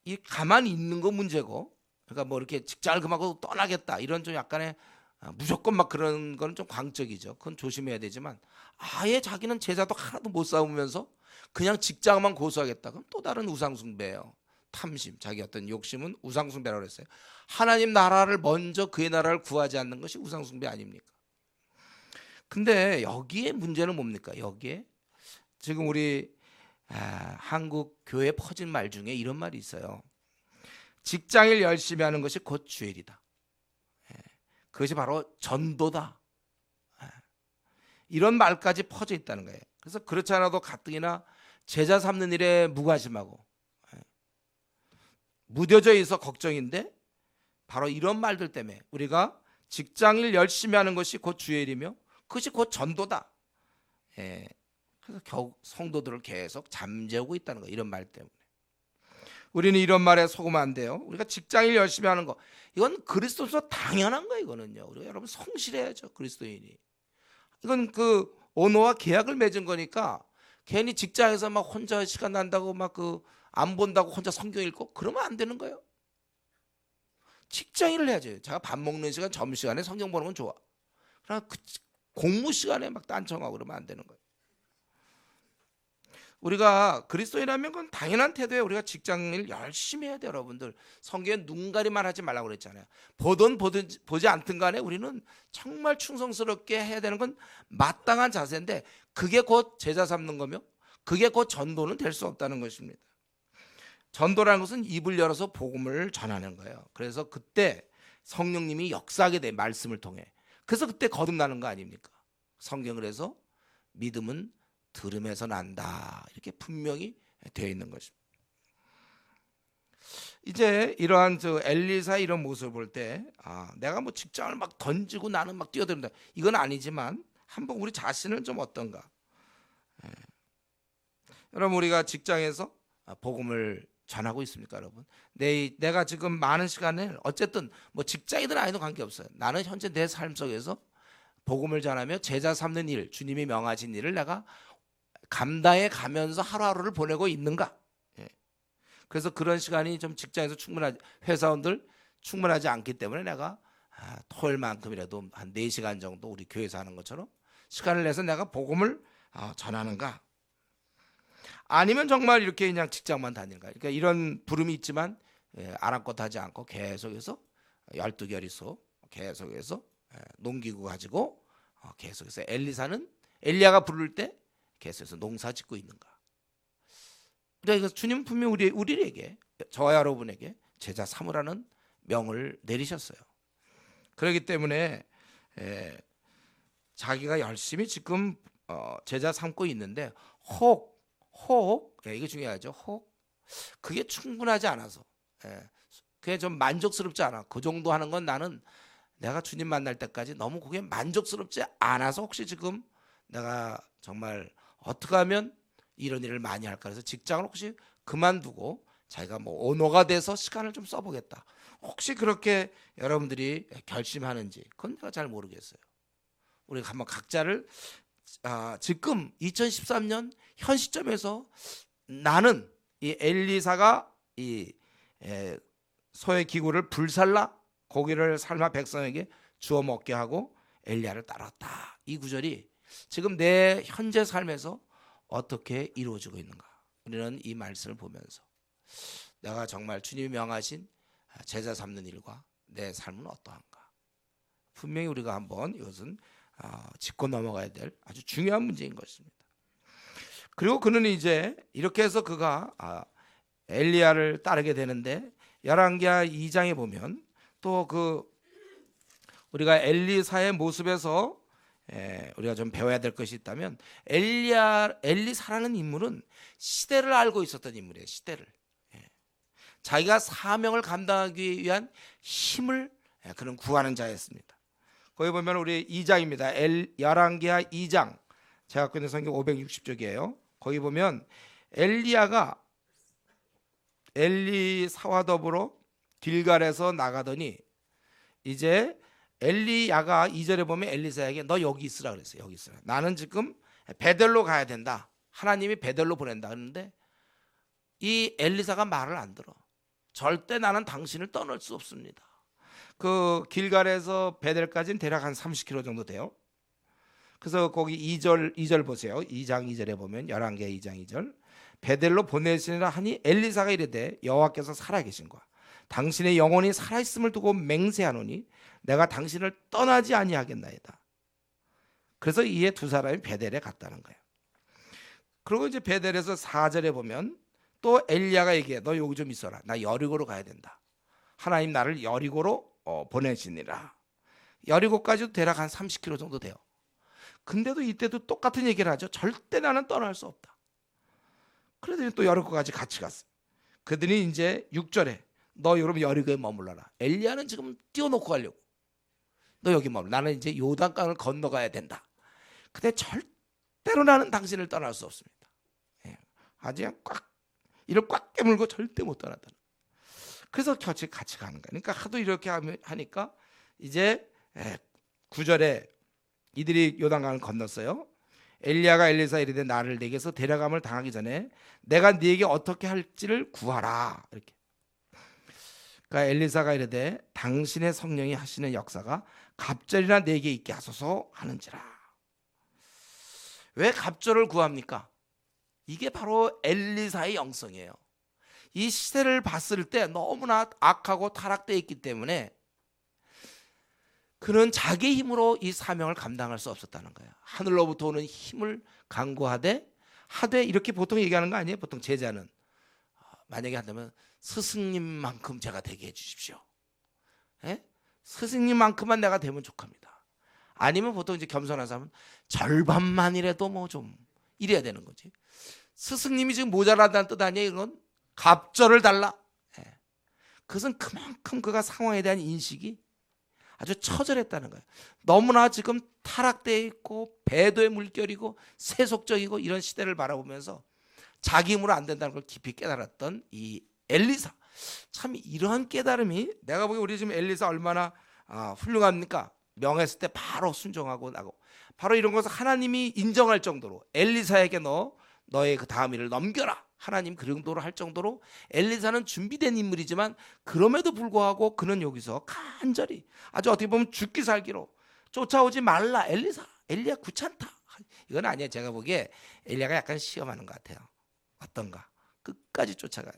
이 가만히 있는 거 문제고, 그러니까 뭐 이렇게 직장을 그만하고 떠나겠다 이런 좀 약간의 무조건 막 그런 거는 좀 광적이죠. 그건 조심해야 되지만 아예 자기는 제자도 하나도 못 삼으면서 그냥 직장만 고수하겠다. 그럼 또 다른 우상숭배예요. 탐심, 자기 어떤 욕심은 우상숭배라고 그랬어요. 하나님 나라를 먼저 그의 나라를 구하지 않는 것이 우상숭배 아닙니까? 근데 여기에 문제는 뭡니까? 여기에 지금 우리 한국 교회에 퍼진 말 중에 이런 말이 있어요. 직장일 열심히 하는 것이 곧 주일이다. 그것이 바로 전도다. 이런 말까지 퍼져 있다는 거예요. 그래서 그렇지 않아도 가뜩이나 제자 삼는 일에 무관심하고 무뎌져 있어 걱정인데 바로 이런 말들 때문에 우리가 직장일 열심히 하는 것이 곧 주일이며 그것이 곧 전도다. 그래서 결국 성도들을 계속 잠재우고 있다는 거예요. 이런 말 때문에. 우리는 이런 말에 속으면 안 돼요. 우리가 직장일 열심히 하는 거 이건 그리스도로서 당연한 거예요. 이거는요. 우리가 여러분 성실해야죠. 그리스도인이. 이건 그 언어와 계약을 맺은 거니까 괜히 직장에서 막 혼자 시간 난다고 막 안 본다고 혼자 성경 읽고 그러면 안 되는 거예요. 직장일을 해야죠. 제가 밥 먹는 시간, 점심시간에 성경 보는 건 좋아. 그러나 공무 시간에 막 딴청하고 그러면 안 되는 거예요. 우리가 그리스도인이라면 그건 당연한 태도에 우리가 직장일 열심히 해야 돼요. 여러분들 성경에 눈가리만 하지 말라고 그랬잖아요. 보든 보지 않든 간에 우리는 정말 충성스럽게 해야 되는 건 마땅한 자세인데 그게 곧 제자 삼는 거며 그게 곧 전도는 될 수 없다는 것입니다. 전도라는 것은 입을 열어서 복음을 전하는 거예요. 그래서 그때 성령님이 역사하게 돼 말씀을 통해. 그래서 그때 거듭나는 거 아닙니까? 성경을 해서 믿음은 들음에서 난다 이렇게 분명히 되어 있는 것입니다. 이제 이러한 엘리사 이런 모습을 볼 때 내가 뭐 직장을 막 던지고 나는 막 뛰어든다 이건 아니지만 한번 우리 자신은 좀 어떤가? 여러분 우리가 직장에서 복음을 전하고 있습니까, 여러분? 내가 지금 많은 시간을 어쨌든 뭐 직장이든 아니든 관계없어요. 나는 현재 내 삶 속에서 복음을 전하며 제자 삼는 일, 주님이 명하신 일을 내가 감당해 가면서 하루하루를 보내고 있는가? 그래서 그런 시간이 좀 직장에서 충분하지 회사원들 충분하지 않기 때문에 내가 토요일만큼이라도 한 4시간 정도 우리 교회에서 하는 것처럼 시간을 내서 내가 복음을 전하는가? 아니면 정말 이렇게 그냥 직장만 다니는가? 그러니까 이런 부름이 있지만 아랑곳하지 않고 계속해서 12개월이서 계속해서 농기구 가지고 계속해서 엘리야가 부를 때 계속해서 농사 짓고 있는가. 그러니까 주님은 분명 우리에게, 저와 여러분에게 제자 삼으라는 명을 내리셨어요. 그렇기 때문에 자기가 열심히 지금 제자 삼고 있는데 혹 이게 중요하죠. 혹 그게 충분하지 않아서, 그게 좀 만족스럽지 않아. 그 정도 하는 건 나는 내가 주님 만날 때까지 너무 그게 만족스럽지 않아서 혹시 지금 내가 정말 어떻게 하면 이런 일을 많이 할까 해서 직장을 혹시 그만두고 자기가 뭐 오너가 돼서 시간을 좀 써보겠다. 혹시 그렇게 여러분들이 결심하는지 그건 내가 잘 모르겠어요. 우리가 한번 각자를 지금 2013년 현 시점에서 나는 이 엘리사가 이 소의 기구를 불살라 고기를 삶아 백성에게 주워 먹게 하고 엘리야를 따랐다. 이 구절이 지금 내 현재 삶에서 어떻게 이루어지고 있는가. 우리는 이 말씀을 보면서 내가 정말 주님이 명하신 제자 삼는 일과 내 삶은 어떠한가. 분명히 우리가 한번 이것은 짚고 넘어가야 될 아주 중요한 문제인 것입니다. 그리고 그는 이제 이렇게 해서 그가 엘리야를 따르게 되는데 열왕기하 2장에 보면 또 우리가 엘리사의 모습에서 우리가 좀 배워야 될 것이 있다면 엘리사라는 인물은 시대를 알고 있었던 인물이에요. 시대를. 자기가 사명을 감당하기 위한 힘을 그는 구하는 자였습니다. 거기 보면 우리 2장입니다. 열왕기하 2장. 제가 갖고 있는 성경 560쪽이에요. 거기 보면 엘리야가 엘리사와 더불어 길갈에서 나가더니 이제 엘리야가 2절에 보면 엘리사에게 너 여기 있으라 그랬어요. 여기 있으라. 나는 지금 베델로 가야 된다. 하나님이 베델로 보낸다. 그런데 이 엘리사가 말을 안 들어. 절대 나는 당신을 떠날 수 없습니다. 그 길갈에서 베델까지는 대략 한 30km 정도 돼요. 그래서 거기 2절 보세요. 2장 2절에 보면 열왕기하 2장 2절. 베델로 보내시니라 하니 엘리사가 이르되 여호와께서 살아계신과 당신의 영혼이 살아있음을 두고 맹세하노니 내가 당신을 떠나지 아니하겠나이다. 그래서 이에 두 사람이 베델에 갔다는 거예요. 그리고 이제 베델에서 4절에 보면 또 엘리야가 얘기해. 너 여기 좀 있어라. 나 여리고로 가야 된다. 하나님 나를 여리고로 보내시니라. 여리고까지도 대략 한 30km 정도 돼요. 근데도 이때도 똑같은 얘기를 하죠. 절대 나는 떠날 수 없다. 그러더니 또 여리고까지 같이 갔어요. 그들이 이제 6절에 너 여러분 여리고에 머물러라. 엘리야는 지금 띄워놓고 가려고. 너 여기 머물러. 나는 이제 요단강을 건너가야 된다. 근데 절대로 나는 당신을 떠날 수 없습니다. 아주 그냥 이를 꽉 깨물고 절대 못 떠난다. 그래서 같이 가는 거예요. 그러니까 하도 이렇게 하니까 이제 9절에 이들이 요단강을 건넜어요. 엘리야가 엘리사에 이르되 나를 내게서 데려감을 당하기 전에 내가 네게 어떻게 할지를 구하라. 이렇게. 그러니까 엘리사가 이르되 당신의 성령이 하시는 역사가 갑절이나 내게 있게 하소서 하는지라. 왜 갑절을 구합니까? 이게 바로 엘리사의 영성이에요. 이 시대를 봤을 때 너무나 악하고 타락되어 있기 때문에 그는 자기 힘으로 이 사명을 감당할 수 없었다는 거예요. 하늘로부터 오는 힘을 간구하되 이렇게 보통 얘기하는 거 아니에요? 보통 제자는 만약에 한다면 스승님만큼 제가 되게 해주십시오. 스승님만큼만 내가 되면 좋합니다. 아니면 보통 이제 겸손한 사람은 절반만이라도 뭐 좀 이래야 되는 거지. 스승님이 지금 모자라다는 뜻 아니에요? 이건 갑절을 달라. 그것은 그만큼 그가 상황에 대한 인식이 아주 처절했다는 거예요. 너무나 지금 타락되어 있고 배도의 물결이고 세속적이고 이런 시대를 바라보면서 자기 힘으로 안 된다는 걸 깊이 깨달았던 이 엘리사. 참 이러한 깨달음이 내가 보기에 우리 지금 엘리사 얼마나 훌륭합니까? 명했을 때 바로 순종하고 나고 바로 이런 것을 하나님이 인정할 정도로 엘리사에게 너의 그 다음 일을 넘겨라. 하나님 그 정도로 할 정도로 엘리사는 준비된 인물이지만 그럼에도 불구하고 그는 여기서 간절히 아주 어떻게 보면 죽기 살기로 쫓아오지 말라. 엘리야 귀찮다. 이건 아니에요. 제가 보기에 엘리야가 약간 시험하는 것 같아요. 어떤가? 끝까지 쫓아가요.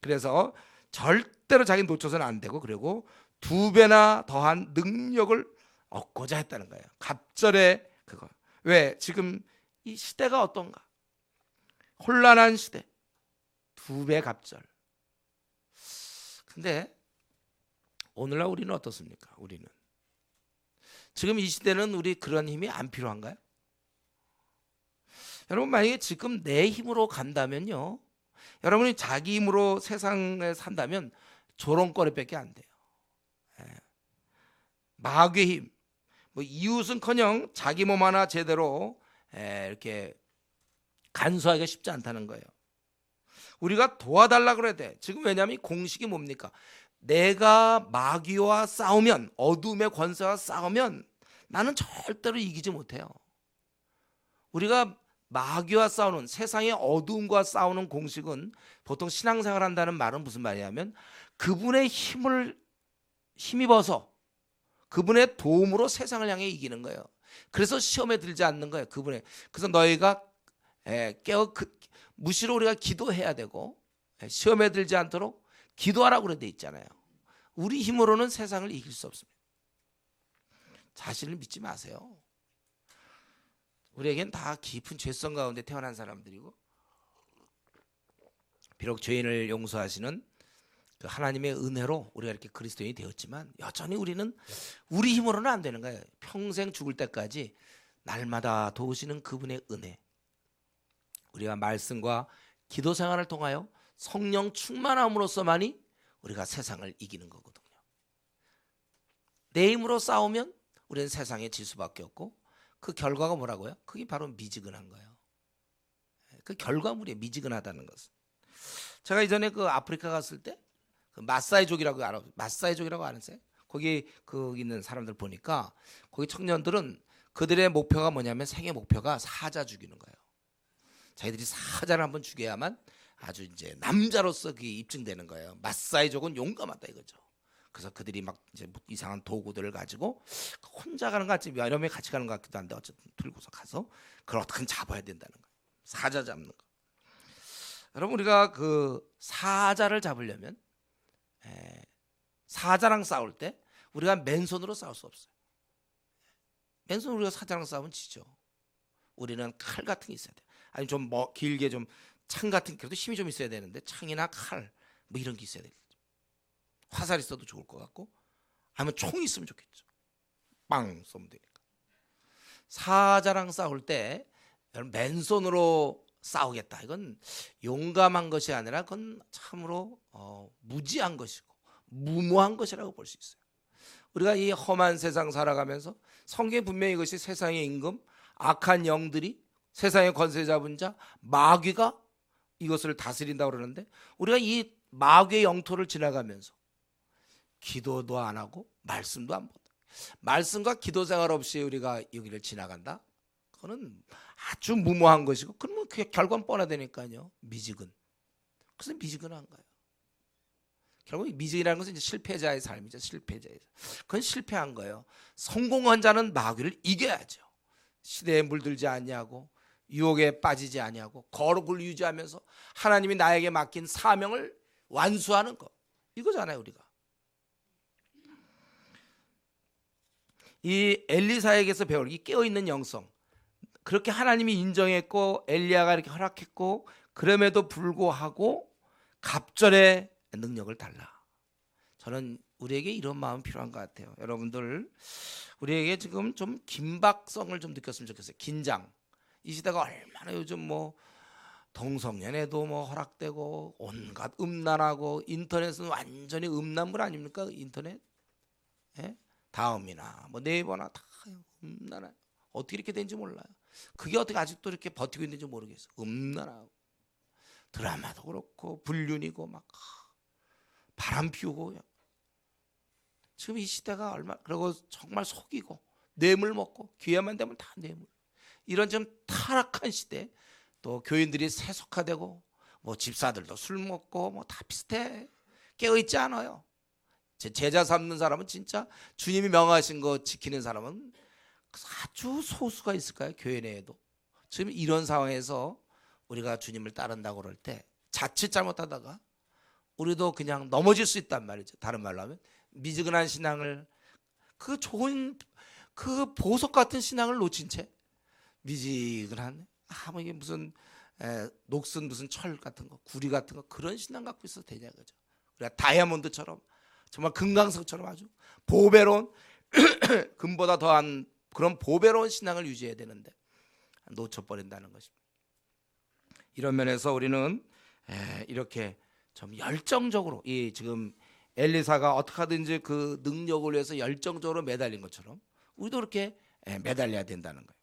그래서 절대로 자기 놓쳐서는 안 되고 그리고 2배나 더한 능력을 얻고자 했다는 거예요. 갑절의 그거. 왜? 지금 이 시대가 어떤가? 혼란한 시대. 2배 갑절. 근데 오늘날 우리는 어떻습니까? 우리는 지금 이 시대는 우리 그런 힘이 안 필요한가요? 여러분, 만약에 지금 내 힘으로 간다면요, 여러분이 자기 힘으로 세상에 산다면 조롱거리밖에 안 돼요. 마귀의 힘, 뭐 이웃은커녕 자기 몸 하나 제대로 이렇게 간수하기가 쉽지 않다는 거예요. 우리가 도와달라 그래야 돼. 지금 왜냐하면 이 공식이 뭡니까? 내가 마귀와 싸우면, 어둠의 권세와 싸우면 나는 절대로 이기지 못해요. 우리가 마귀와 싸우는, 세상의 어두움과 싸우는 공식은, 보통 신앙생활 한다는 말은 무슨 말이냐면 그분의 힘입어서 그분의 도움으로 세상을 향해 이기는 거예요. 그래서 시험에 들지 않는 거예요. 그래서 너희가 무시로 우리가 기도해야 되고, 시험에 들지 않도록 기도하라고 그래 돼 있잖아요. 우리 힘으로는 세상을 이길 수 없습니다. 자신을 믿지 마세요. 우리에겐 다 깊은 죄성 가운데 태어난 사람들이고, 비록 죄인을 용서하시는 그 하나님의 은혜로 우리가 이렇게 그리스도인이 되었지만, 여전히 우리는 우리 힘으로는 안 되는 거예요. 평생 죽을 때까지 날마다 도우시는 그분의 은혜, 우리가 말씀과 기도 생활을 통하여 성령 충만함으로써만이 우리가 세상을 이기는 거거든요. 내 힘으로 싸우면 우리는 세상에 질 수밖에 없고, 그 결과가 뭐라고요? 그게 바로 미지근한 거예요. 그 결과물이에요. 미지근하다는 것은. 제가 이전에 그 아프리카 갔을 때 그 마사이족이라고 아세요? 거기 있는 사람들 보니까 거기 청년들은 그들의 목표가 뭐냐면, 생애 목표가 사자 죽이는 거예요. 자기들이 사자를 한번 죽여야만 아주 이제 남자로서 그게 입증되는 거예요. 마사이족은 용감하다 이거죠. 그래서 그들이 막 이제 이상한 도구들을 가지고 혼자 가는 것 같지, 여러 명이 같이 가는 것 같기도 한데 어쨌든 들고서 가서 그걸 어떻게 잡아야 된다는 거예요. 사자 잡는 거. 여러분, 우리가 그 사자를 잡으려면, 사자랑 싸울 때 우리가 맨손으로 싸울 수 없어요. 맨손으로 우리가 사자랑 싸우면 지죠. 우리는 칼 같은 게 있어야 돼. 아니 좀 길게 좀 창 같은, 그래도 힘이 좀 있어야 되는데 창이나 칼 뭐 이런 게 있어야 되겠죠. 화살 있어도 좋을 것 같고, 아니면 총이 있으면 좋겠죠. 빵 쏘면 되니까. 사자랑 싸울 때 맨손으로 싸우겠다, 이건 용감한 것이 아니라 그건 참으로 무지한 것이고 무모한 것이라고 볼 수 있어요. 우리가 이 험한 세상 살아가면서 성경에 분명히 이것이 세상의 임금, 악한 영들이, 세상의 권세 잡은 자, 마귀가 이것을 다스린다고 그러는데, 우리가 이 마귀의 영토를 지나가면서 기도도 안 하고 말씀도 안 본다. 말씀과 기도 생활 없이 우리가 여기를 지나간다? 그거는 아주 무모한 것이고, 그러면 그 결과는 뻔하다니까요. 미지근. 그래서 미지근한 거예요. 결국 미지근이라는 것은 이제 실패자의 삶이죠. 실패자의 삶. 그건 실패한 거예요. 성공한 자는 마귀를 이겨야죠. 시대에 물들지 않냐고, 유혹에 빠지지 않냐고, 거룩을 유지하면서 하나님이 나에게 맡긴 사명을 완수하는 거, 이거잖아요. 우리가 이 엘리사에게서 배울 이 깨어있는 영성, 그렇게 하나님이 인정했고 엘리야가 이렇게 허락했고, 그럼에도 불구하고 갑절의 능력을 달라. 저는 우리에게 이런 마음 필요한 것 같아요. 여러분들, 우리에게 지금 좀 긴박성을 좀 느꼈으면 좋겠어요. 긴장. 이 시대가 얼마나 요즘 뭐 동성연애도 뭐 허락되고 온갖 음란하고, 인터넷은 완전히 음란물 아닙니까? 인터넷, 다음이나 뭐 네이버나 다 음란해. 어떻게 이렇게 된지 몰라요. 그게 어떻게 아직도 이렇게 버티고 있는지 모르겠어요. 음란하고 드라마도 그렇고 불륜이고 막 바람 피우고. 지금 이 시대가 그리고 정말 속이고 뇌물 먹고, 기회만 되면 다 뇌물, 이런 좀 타락한 시대. 또 교인들이 세속화되고, 뭐 집사들도 술 먹고 뭐 다 비슷해. 깨어있지 않아요. 제자 삼는 사람은, 진짜 주님이 명하신 거 지키는 사람은 아주 소수가 있을까요? 교회 내에도. 지금 이런 상황에서 우리가 주님을 따른다고 그럴 때 자칫 잘못하다가 우리도 그냥 넘어질 수 있단 말이죠. 다른 말로 하면 미지근한 신앙을, 그 좋은 그 보석 같은 신앙을 놓친 채 미지근한 뭐 이게 무슨 녹슨 무슨 철 같은 거, 구리 같은 거 그런 신앙 갖고 있어도 되냐 그죠? 그래 다이아몬드처럼 정말 금강석처럼 아주 보배로운 금보다 더한 그런 보배로운 신앙을 유지해야 되는데 놓쳐버린다는 것입니다. 이런 면에서 우리는 이렇게 좀 열정적으로 이 지금 엘리사가 어떻게 하든지 그 능력을 위해서 열정적으로 매달린 것처럼 우리도 그렇게 매달려야 된다는 거예요.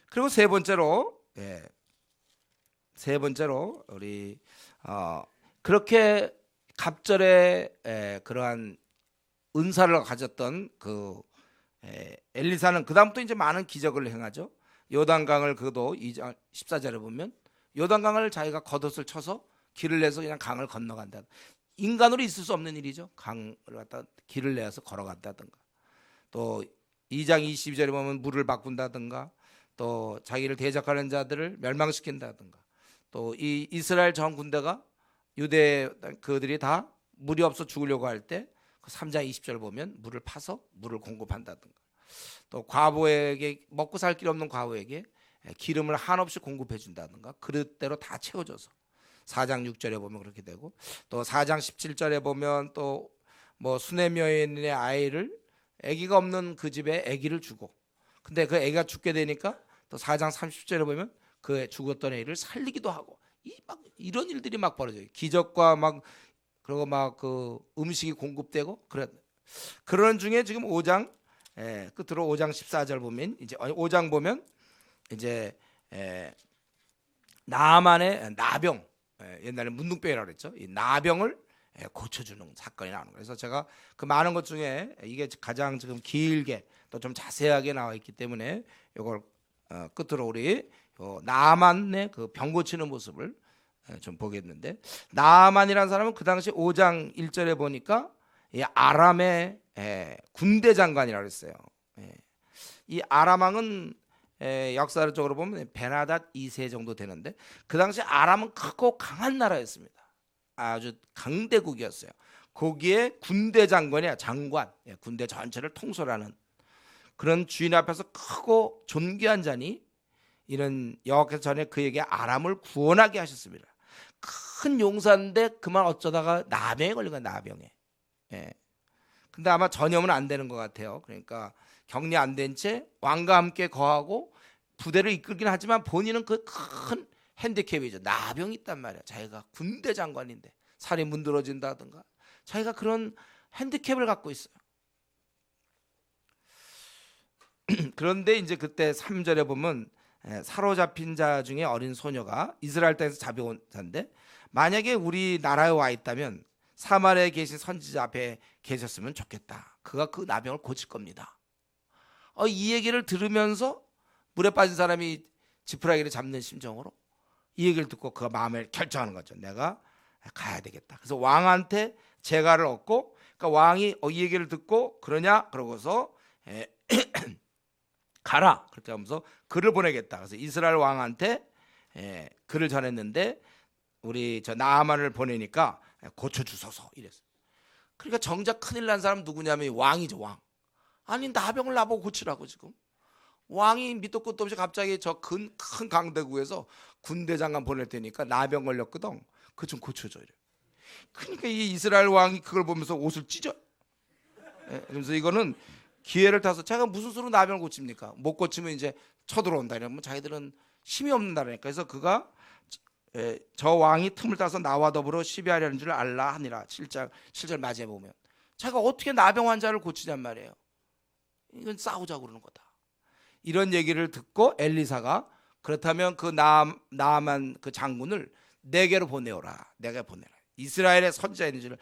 그리고 세 번째로 우리 그렇게 갑절에 그러한 은사를 가졌던 그 엘리사는 그 다음부터 이제 많은 기적을 행하죠. 요단강을 그도 2장 14절에 보면 요단강을 자기가 겉옷을 쳐서 길을 내서 그냥 강을 건너간다. 인간으로 있을 수 없는 일이죠. 강을 갖다 길을 내서 걸어간다든가, 또 2장 22절에 보면 물을 바꾼다든가, 또 자기를 대적하는 자들을 멸망시킨다든가, 또 이 이스라엘 전 군대가 유대 그들이 다 물이 없어 죽으려고 할 때 그 3장 20절 보면 물을 파서 물을 공급한다든가, 또 과부에게 먹고 살 길 없는 과부에게 기름을 한없이 공급해 준다든가, 그릇대로 다 채워줘서 4장 6절에 보면 그렇게 되고, 또 4장 17절에 보면 또 뭐 수냄 여인의 아이를 아기가 없는 그 집에 아기를 주고, 근데 그 아기가 죽게 되니까 또 4장 30절에 보면 그 죽었던 아이를 살리기도 하고, 이런 일들이 막 벌어져요. 기적과 막 그리고 막 그 음식이 공급되고 그런 중에 지금 5장 끝으로 5장 14절 보면 이제 5장 보면 이제 나아만의 나병, 옛날에 문둥병이라고 그랬죠. 이 나병을 고쳐주는 사건이 나오는 거예요. 그래서 제가 그 많은 것 중에 이게 가장 지금 길게 또 좀 자세하게 나와 있기 때문에 이걸 끝으로 우리 나아만의 그 병 고치는 모습을 좀 보겠는데, 나아만이라는 사람은 그 당시 5장 1절에 보니까 이 아람의 군대 장관이라고 했어요. 이 아람 왕은 역사적으로 보면 베나닷 2세 정도 되는데, 그 당시 아람은 크고 강한 나라였습니다. 아주 강대국이었어요. 거기에 군대 장관이야, 장관, 군대 전체를 통솔하는 그런 주인 앞에서 크고 존귀한 자니 이런 여호와께서 전에 그에게 아람을 구원하게 하셨습니다. 큰 용사인데 그만 어쩌다가 나병에 걸린 거야, 나병에. 근데 아마 전염은 안 되는 것 같아요. 그러니까 격리 안 된 채 왕과 함께 거하고 부대를 이끌긴 하지만 본인은 그 큰 핸디캡이죠. 나병이 있단 말이야. 자기가 군대 장관인데 살이 문드러진다든가, 자기가 그런 핸디캡을 갖고 있어요. 그런데 이제 그때 3절에 보면 사로잡힌 자 중에 어린 소녀가 이스라엘 땅에서 잡혀온 자인데, 만약에 우리나라에 와 있다면 사마리아에 계신 선지자 앞에 계셨으면 좋겠다. 그가 그 나병을 고칠 겁니다. 이 얘기를 들으면서 물에 빠진 사람이 지푸라기를 잡는 심정으로 이 얘기를 듣고 그가 마음을 결정하는 거죠. 내가 가야 되겠다. 그래서 왕한테 재가를 얻고, 그러니까 왕이 이 얘기를 듣고 그러냐 그러고서 가라 그렇게 하면서 글을 보내겠다. 그래서 이스라엘 왕한테 글을 전했는데, 우리 저 나아만을 보내니까 고쳐주소서 이랬어요. 그러니까 정작 큰일 난 사람 누구냐면 왕이죠, 왕. 아니 나병을 나보고 고치라고. 지금 왕이 밑도 끝도 없이 갑자기 저 큰 강대국에서 군대 장관 보낼 테니까 나병 걸렸거든, 그거 좀 고쳐줘 이래. 그러니까 이 이스라엘 왕이 그걸 보면서 옷을 찢어. 그래서 이거는 기회를 타서 자기가 무슨 수로 나병을 고칩니까? 못 고치면 이제 쳐들어온다 이러면 자기들은 힘이 없는 나라니까. 그래서 그가 저 왕이 틈을 타서 나와 더불어 시비하려는 줄 알라 하니라. 7절 맞이해 보면 자기가 어떻게 나병 환자를 고치냔 말이에요. 이건 싸우자고 그러는 거다. 이런 얘기를 듣고 엘리사가 그렇다면 그 나아만 그 장군을 내게로 보내오라. 내가 보내라. 이스라엘의 선지자 있는 줄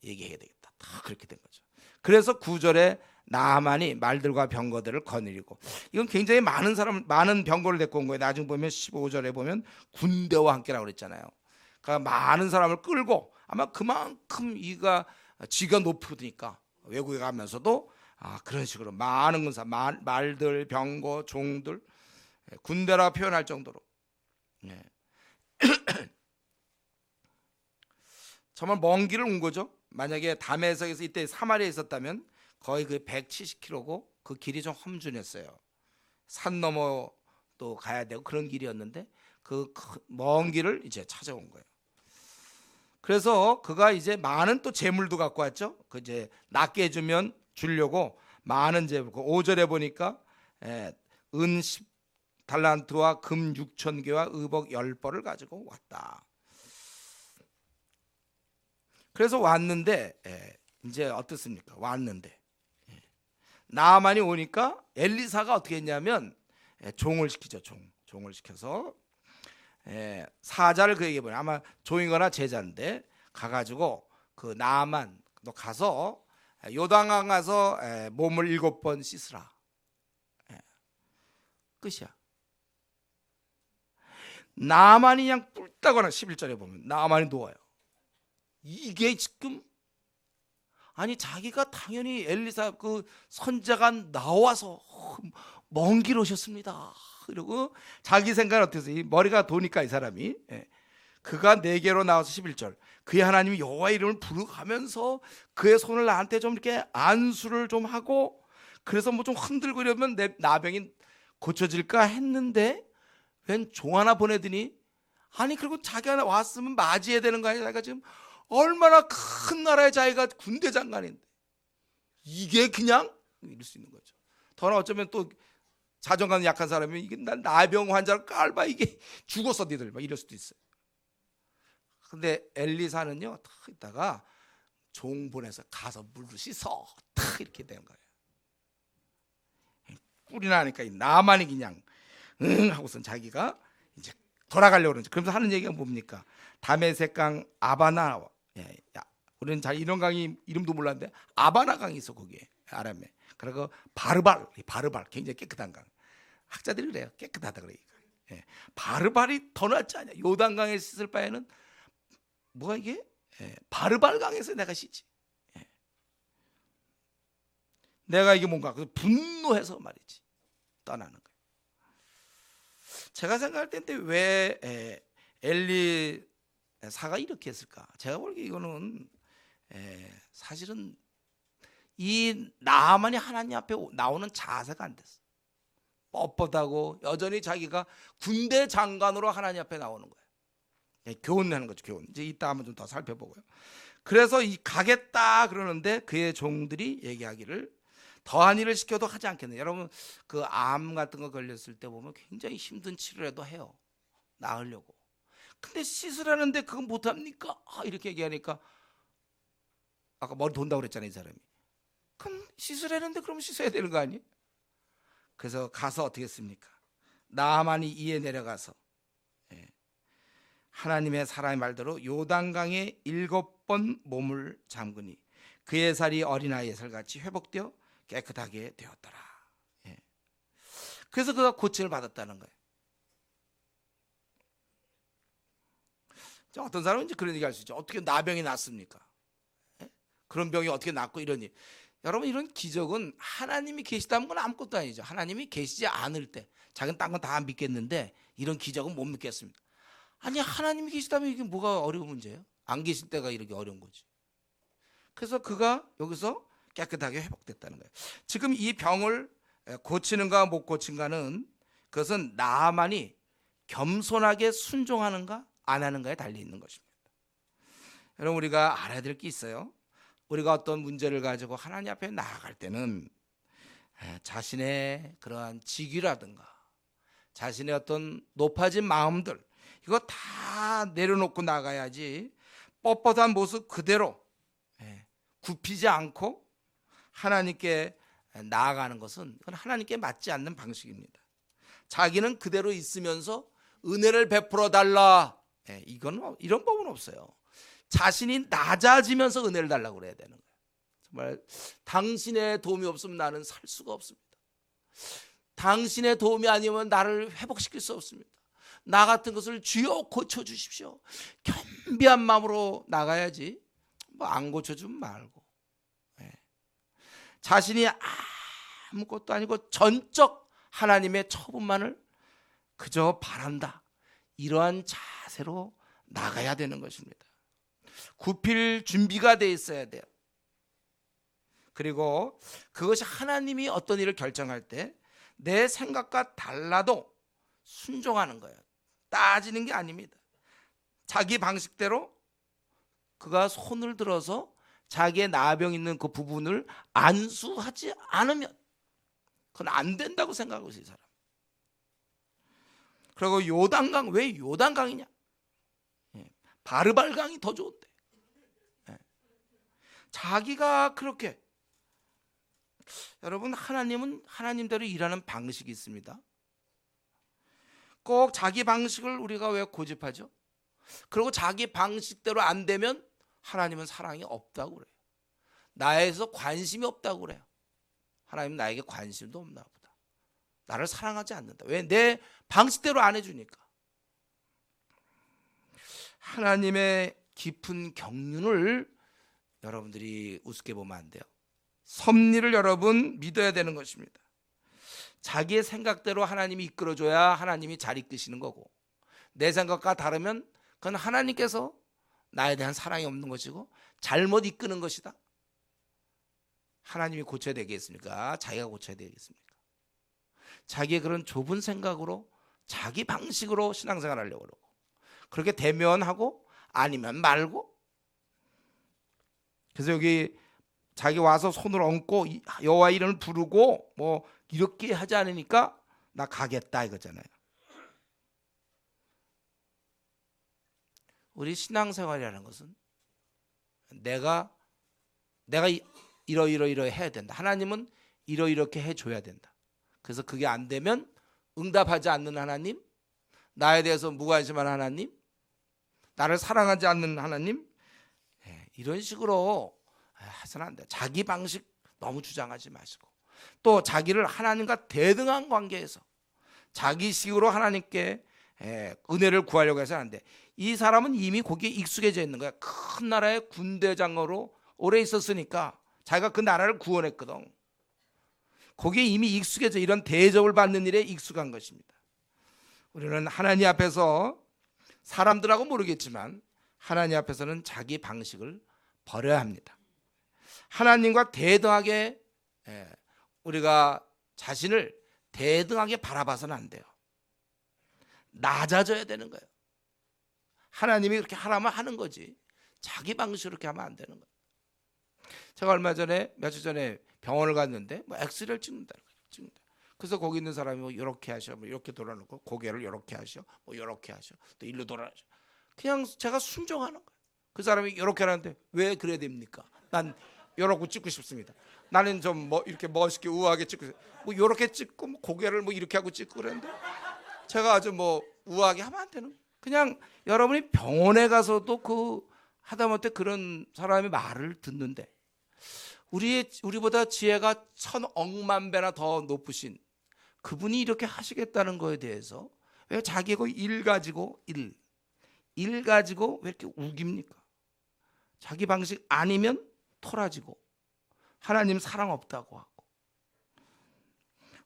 얘기해야 되겠다. 다 그렇게 된 거죠. 그래서 9절에 나아만이 말들과 병거들을 거느리고, 이건 굉장히 많은 병거를 데리고 온 거예요. 나중에 보면 15절에 보면 군대와 함께라고 그랬잖아요. 그러니까 많은 사람을 끌고, 아마 그만큼 지가 높으니까 외국에 가면서도 그런 식으로 많은 군사, 말들, 병거, 종들, 군대라 표현할 정도로 정말 먼 길을 온 거죠. 만약에 다메섹에서 이때 사마리아에 있었다면 거의 그 170km고 그 길이 좀 험준했어요. 산 넘어 또 가야 되고 그런 길이었는데 그 먼 길을 이제 찾아온 거예요. 그래서 그가 이제 많은 또 재물도 갖고 왔죠. 그 이제 낫게 해주면 주려고 많은 재물. 5절에 보니까 은 10달란트와 금 6,000개와 의복 10벌을 가지고 왔다. 그래서 왔는데 이제 어떻습니까? 왔는데 나아만이 오니까 엘리사가 어떻게 했냐면 종을 시키죠. 종을 시켜서 사자를 그에게 보내. 아마 종이거나 제자인데 가가지고 그 나아만 너 가서 요단강 가서 몸을 7번 씻으라. 끝이야. 나아만이 그냥 뿔따거나 11절에 보면 나아만이 누워요. 이게 지금 아니 자기가 당연히 엘리사 그 선자가 나와서 먼 길 오셨습니다. 그리고 자기 생각은 어땠어요? 머리가 도니까 이 사람이 그가 내게로 나와서 11절 그의 하나님이 여호와 이름을 부르면서 그의 손을 나한테 좀 이렇게 안수를 좀 하고 그래서 뭐 좀 흔들고 이러면 내 나병이 고쳐질까 했는데 웬 종 하나 보내더니 아니 그리고 자기가 왔으면 맞이해야 되는 거 아니야? 자기가 지금 얼마나 큰 나라의 자기가 군대 장관인데 이게 그냥 이럴 수 있는 거죠. 더나 어쩌면 또 자존감 약한 사람이 이게 난 나병 환자를 깔봐 이게 죽었어 니들 막 이럴 수도 있어요. 근데 엘리사는요 탁 있다가 종 보내서 가서 물로 씻어 탁 이렇게 된 거예요. 꿀이 나니까 나만이 그냥 응 하고선 자기가 이제 돌아가려고 그러죠. 그러면서 하는 얘기가 뭡니까? 다메섹강 아바나 우리는 잘 이런 강이 이름도 몰랐는데 아바나 강이 있어 거기에 아람에. 그리고 바르발 굉장히 깨끗한 강. 학자들이 그래요. 깨끗하다 그래요. 바르발이 더 낫지 않냐? 요단강에 씻을 바에는 뭐가 이게? 바르발 강에서 내가 씻지. 내가 이게 뭔가 분노해서 말이지 떠나는 거예요. 제가 생각할 때 왜 엘리사가 이렇게 했을까? 제가 보기에 이거는 사실은 이 나아만이 하나님 앞에 나오는 자세가 안 됐어. 뻣뻣하고 여전히 자기가 군대 장관으로 하나님 앞에 나오는 거예요. 교훈하는 거죠. 교훈. 이제 이따 한번 좀 더 살펴보고요. 그래서 이 가겠다 그러는데 그의 종들이 얘기하기를 더한 일을 시켜도 하지 않겠네. 여러분 그 암 같은 거 걸렸을 때 보면 굉장히 힘든 치료라도 해요. 나으려고. 근데 씻으라는데 그건 못합니까? 이렇게 얘기하니까 아까 머리 돈다고 그랬잖아요 이 사람이. 그럼 씻으라는데 그럼 씻어야 되는 거 아니에요? 그래서 가서 어떻게 했습니까? 나아만이 이에 내려가서 하나님의 사람의 말대로 요단강에 7번 몸을 잠그니 그의 살이 어린아이의 살같이 회복되어 깨끗하게 되었더라. 그래서 그가 고침을 받았다는 거예요. 어떤 사람은 이제 그런 얘기 할 수 있죠. 어떻게 나병이 낫습니까? 그런 병이 어떻게 낫고 이러니. 여러분 이런 기적은 하나님이 계시다는 건 아무것도 아니죠. 하나님이 계시지 않을 때 자기는 딴 건 다 믿겠는데 이런 기적은 못 믿겠습니다. 아니 하나님이 계시다면 이게 뭐가 어려운 문제예요? 안 계실 때가 이렇게 어려운 거지. 그래서 그가 여기서 깨끗하게 회복됐다는 거예요. 지금 이 병을 고치는가 못 고친가는 그것은 나아만이 겸손하게 순종하는가 안 하는가에 달려 있는 것입니다. 여러분 우리가 알아야 될 게 있어요. 우리가 어떤 문제를 가지고 하나님 앞에 나아갈 때는 자신의 그러한 직위라든가 자신의 어떤 높아진 마음들 이거 다 내려놓고 나가야지 뻣뻣한 모습 그대로 굽히지 않고 하나님께 나아가는 것은 그건 하나님께 맞지 않는 방식입니다. 자기는 그대로 있으면서 은혜를 베풀어 달라. 이건 이런 법은 없어요. 자신이 낮아지면서 은혜를 달라고 그래야 되는 거예요. 정말 당신의 도움이 없으면 나는 살 수가 없습니다. 당신의 도움이 아니면 나를 회복시킬 수 없습니다. 나 같은 것을 주여 고쳐주십시오. 겸비한 마음으로 나가야지 뭐 안 고쳐주면 말고. 자신이 아무것도 아니고 전적 하나님의 처분만을 그저 바란다. 이러한 자세로 나가야 되는 것입니다. 굽힐 준비가 돼 있어야 돼요. 그리고 그것이 하나님이 어떤 일을 결정할 때 내 생각과 달라도 순종하는 거예요. 따지는 게 아닙니다. 자기 방식대로 그가 손을 들어서 자기의 나병 있는 그 부분을 안수하지 않으면 그건 안 된다고 생각하고 있어요, 이 사람. 그리고 요단강, 왜 요단강이냐? 바르발강이 더 좋은데. 자기가 그렇게, 여러분, 하나님은 하나님대로 일하는 방식이 있습니다. 꼭 자기 방식을 우리가 왜 고집하죠? 그리고 자기 방식대로 안 되면 하나님은 사랑이 없다고 그래요. 나에서 관심이 없다고 그래요. 하나님은 나에게 관심도 없나 보다. 나를 사랑하지 않는다. 왜? 내 방식대로 안 해주니까. 하나님의 깊은 경륜을 여러분들이 우습게 보면 안 돼요. 섭리를 여러분 믿어야 되는 것입니다. 자기의 생각대로 하나님이 이끌어줘야 하나님이 잘 이끄시는 거고, 내 생각과 다르면 그건 하나님께서 나에 대한 사랑이 없는 것이고 잘못 이끄는 것이다. 하나님이 고쳐야 되겠습니까? 자기가 고쳐야 되겠습니까? 자기의 그런 좁은 생각으로 자기 방식으로 신앙생활 하려고 그러고, 그렇게 되면 하고 아니면 말고. 그래서 여기 자기 와서 손을 얹고 여호와 이름을 부르고 뭐 이렇게 하지 않으니까 나 가겠다 이거잖아요. 우리 신앙생활이라는 것은 내가 이러 해야 된다. 하나님은 이렇게 해줘야 된다. 그래서 그게 안 되면 응답하지 않는 하나님, 나에 대해서 무관심한 하나님, 나를 사랑하지 않는 하나님, 이런 식으로 해서는 안 돼. 자기 방식 너무 주장하지 마시고, 또 자기를 하나님과 대등한 관계에서 자기식으로 하나님께 은혜를 구하려고 해서는 안 돼. 이 사람은 이미 거기에 익숙해져 있는 거야. 큰 나라의 군대장으로 오래 있었으니까 자기가 그 나라를 구원했거든. 거기에 이미 익숙해져 이런 대접을 받는 일에 익숙한 것입니다. 우리는 하나님 앞에서, 사람들하고 모르겠지만 하나님 앞에서는 자기 방식을 버려야 합니다. 하나님과 대등하게, 우리가 자신을 대등하게 바라봐서는 안 돼요. 낮아져야 되는 거예요. 하나님이 그렇게 하라면 하는 거지, 자기 방식으로 그렇게 하면 안 되는 거예요. 제가 며칠 전에 병원을 갔는데 엑스레이를 찍는다. 그래서 거기 있는 사람이 뭐 이렇게 하셔, 뭐 이렇게 돌아놓고 고개를 이렇게 하셔, 뭐 이렇게 하셔, 또 일로 돌아하셔. 그냥 제가 순종하는 거예요. 그 사람이 이렇게 하는데 왜 그래야 됩니까? 난 이러고 찍고 싶습니다. 나는 좀 뭐 이렇게 멋있게 우아하게 찍고, 뭐 이렇게 찍고 뭐 고개를 뭐 이렇게 하고 찍고 그랬는데 제가 아주 뭐 우아하게 하면 안 되는 거예요. 그냥 여러분이 병원에 가서도 그 하다못해 그런 사람의 말을 듣는데, 우리보다 지혜가 1,000억만 배나 더 높으신 그분이 이렇게 하시겠다는 거에 대해서 왜 자기가 일 가지고 왜 이렇게 우깁니까? 자기 방식 아니면 토라지고 하나님 사랑 없다고 하고.